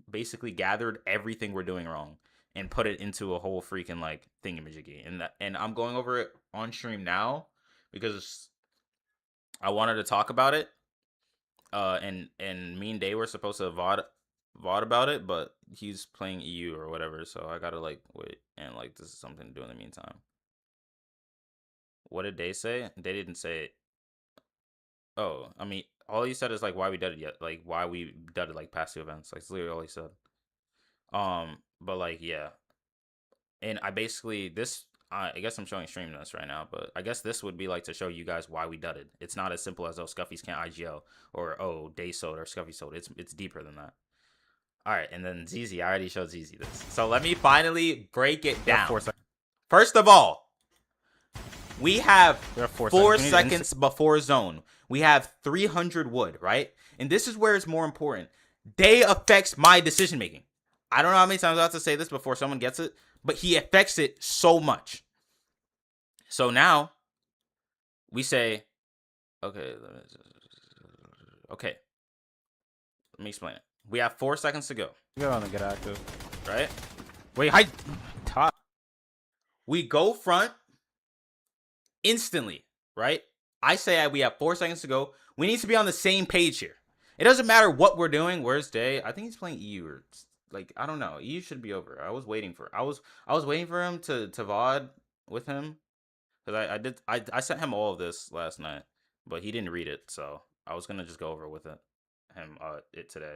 S1: basically gathered everything we're doing wrong and put it into a whole freaking like thingamajiggy. And I'm going over it on stream now because I wanted to talk about it. And me and Day were supposed to VOD about it, but he's playing EU or whatever, so I gotta like wait, and like this is something to do in the meantime. What did they say? They didn't say it. Oh, I mean, all he said is like why we did it yet, like why we did it like past two events. Like, it's literally all he said. But like, yeah. And I basically I guess I'm showing stream this right now, but I guess this would be like to show you guys why we dudded. It's not as simple as, oh, Scuffies can't IGL, or oh, Day sold or Scuffy sold. It's deeper than that. All right, and then ZZ, I already showed ZZ this. So let me finally break it down. First of all, we have 4 seconds before zone. We have 300 wood, right? And this is where it's more important. Day affects my decision making. I don't know how many times I have to say this before someone gets it, but he affects it so much. So now we say, okay, let me explain it. We have 4 seconds to go.
S3: Go on and get active.
S1: Right?
S3: Wait, hi. Top.
S1: We go front instantly, right? I say we have 4 seconds to go. We need to be on the same page here. It doesn't matter what we're doing. Where's Day? I think he's playing EU or like, I don't know. EU should be over. I was waiting for him to VOD with him, because I sent him all of this last night, but he didn't read it, so I was gonna just go over with it today.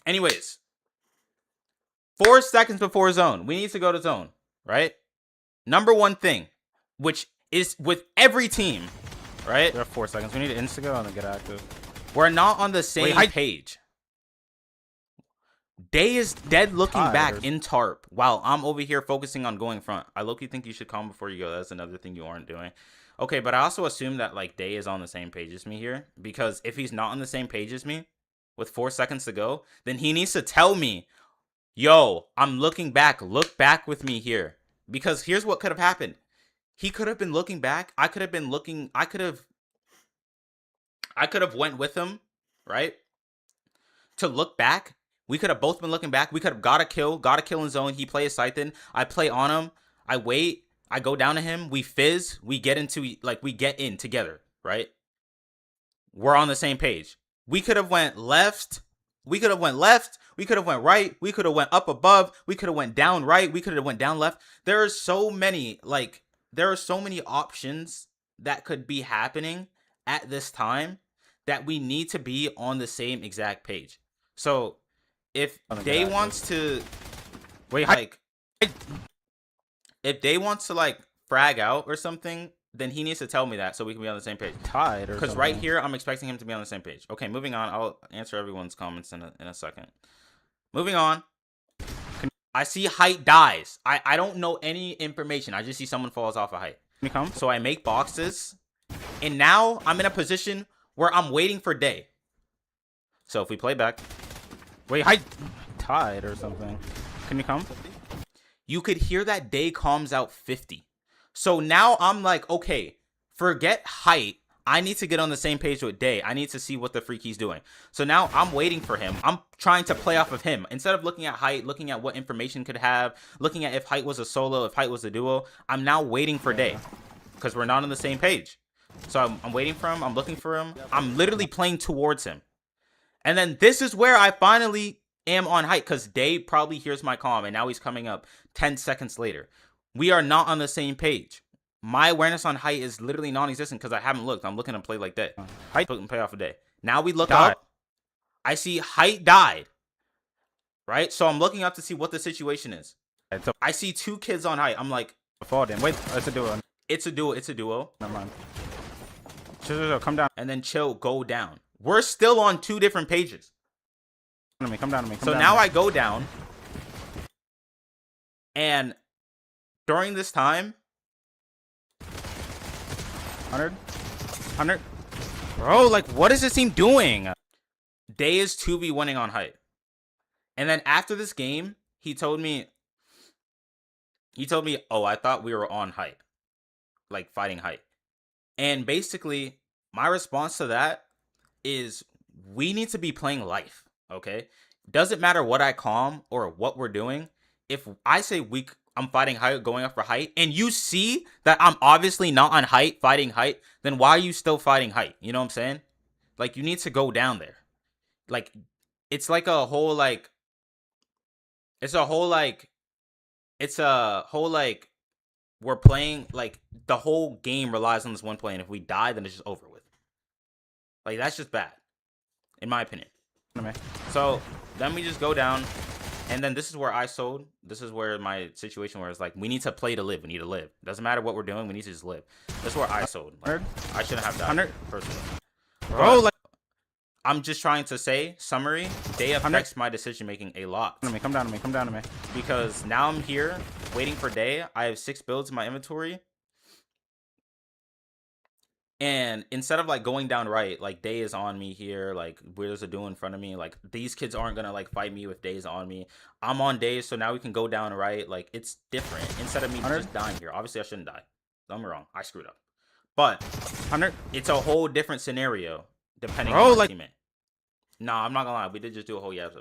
S1: Anyways, 4 seconds before zone, we need to go to zone, right? Number one thing, which is with every team, right?
S3: We have 4 seconds. We need to insta-go and then get active.
S1: We're not on the same page. Day is dead looking back in tarp while I'm over here focusing on going front. I low-key think you should calm before you go. That's another thing you aren't doing. Okay, but I also assume that like Day is on the same page as me here, because if he's not on the same page as me with 4 seconds to go, then he needs to tell me, yo, I'm looking back. Look back with me here. Because here's what could have happened. He could have been looking back. I could have been looking. I could have went with him, right? To look back. We could have both been looking back. We could have got a kill in zone. He plays Scythen. I play on him. I wait. I go down to him. We fizz. We get in together, right? We're on the same page. We could have went left. We could have went left. We could have went right. We could have went up above. We could have went down right. We could have went down left. There are so many options that could be happening at this time that we need to be on the same exact page. So if Day wants to if Day wants to like frag out or something, then he needs to tell me that so we can be on the same page.
S3: Tied or
S1: because right here I'm expecting him to be on the same page. Okay, moving on. I'll answer everyone's comments in a second. Moving on. I see height dies. I don't know any information. I just see someone falls off a height. So I make boxes, and now I'm in a position where I'm waiting for Day. So if we play back,
S3: wait, height tied or something. Can you come?
S1: You could hear that Day calms out 50. So now I'm like, okay, forget height. I need to get on the same page with Day. I need to see what the freak he's doing. So now I'm waiting for him. I'm trying to play off of him. Instead of looking at height, looking at what information could have, looking at if height was a solo, if height was a duo, I'm now waiting for Day because we're not on the same page. So I'm waiting for him. I'm looking for him. I'm literally playing towards him. And then this is where I finally am on height because Day probably hears my comm and now he's coming up 10 seconds later. We are not on the same page. My awareness on height is literally non-existent because I haven't looked. I'm looking to play like that. Height doesn't pay off a Day. Now we look up. I see height died. Right? So I'm looking up to see what the situation is. I see 2 kids on height. I'm like,
S3: wait, it's a duo.
S1: It's a duo. It's a duo.
S3: Never mind. Chill, come down.
S1: And then chill, go down. We're still on 2 different pages.
S3: Come down to me.
S1: So now I go down, and during this time,
S3: 100. Bro, like, what is this team doing?
S1: Day is 2v1ing on height. And then after this game, he told me, oh, I thought we were on height. Like, fighting height. And basically, my response to that is, we need to be playing life, okay? Doesn't matter what I calm or what we're doing. If I say I'm fighting height, going up for height, and you see that I'm obviously not on height, fighting height, then why are you still fighting height? You know what I'm saying? Like, you need to go down there. Like, it's like a whole, like, we're playing, like, the whole game relies on this one play, and if we die, then it's just over with. Like, that's just bad, in my opinion. So, then we just go down, and then this is where I sold. This is where my situation where it's like, we need to play to live. We need to live. Doesn't matter what we're doing, we need to just live. This is where I sold. Like, I shouldn't have died, personally.
S3: Bro, like,
S1: I'm just trying to say, summary, day affects my decision making a lot.
S3: Come down to me.
S1: Because now I'm here, waiting for day. I have 6 builds in my inventory. And instead of, like, going down right, like, day is on me here, like, where's a duo in front of me, like, these kids aren't gonna, like, fight me with days on me. I'm on days, so now we can go down right. Like, it's different. Instead of me just dying here. Obviously, I shouldn't die. Don't be wrong. I screwed up. But, it's a whole different scenario, depending on my teammate. Nah, I'm not gonna lie. We did just do a whole yap.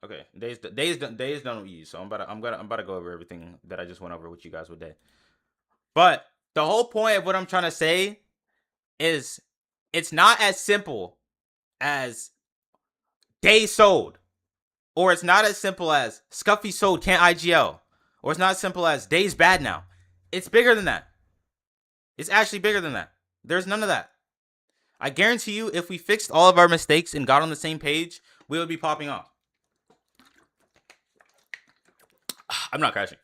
S1: Okay, days done with you, so I'm about to go over everything that I just went over with you guys with day. But the whole point of what I'm trying to say is, it's not as simple as day sold, or it's not as simple as Scuffy sold, can't IGL, or it's not as simple as day's bad now. It's bigger than that. It's actually bigger than that. There's none of that. I guarantee you, if we fixed all of our mistakes and got on the same page, we would be popping off. I'm not crashing.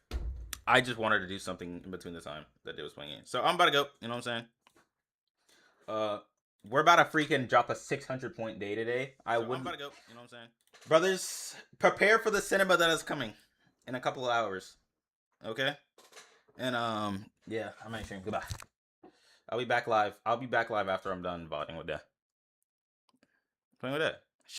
S1: I just wanted to do something in between the time that they was playing games. So I'm about to go. You know what I'm saying? We're about to freaking drop a 600-point day today. I'm about to go. You know what I'm saying? Brothers, prepare for the cinema that is coming in a couple of hours. Okay? And, yeah, I'm gonna stream. Goodbye. I'll be back live. I'll be back live after I'm done voting with that. Playing with that.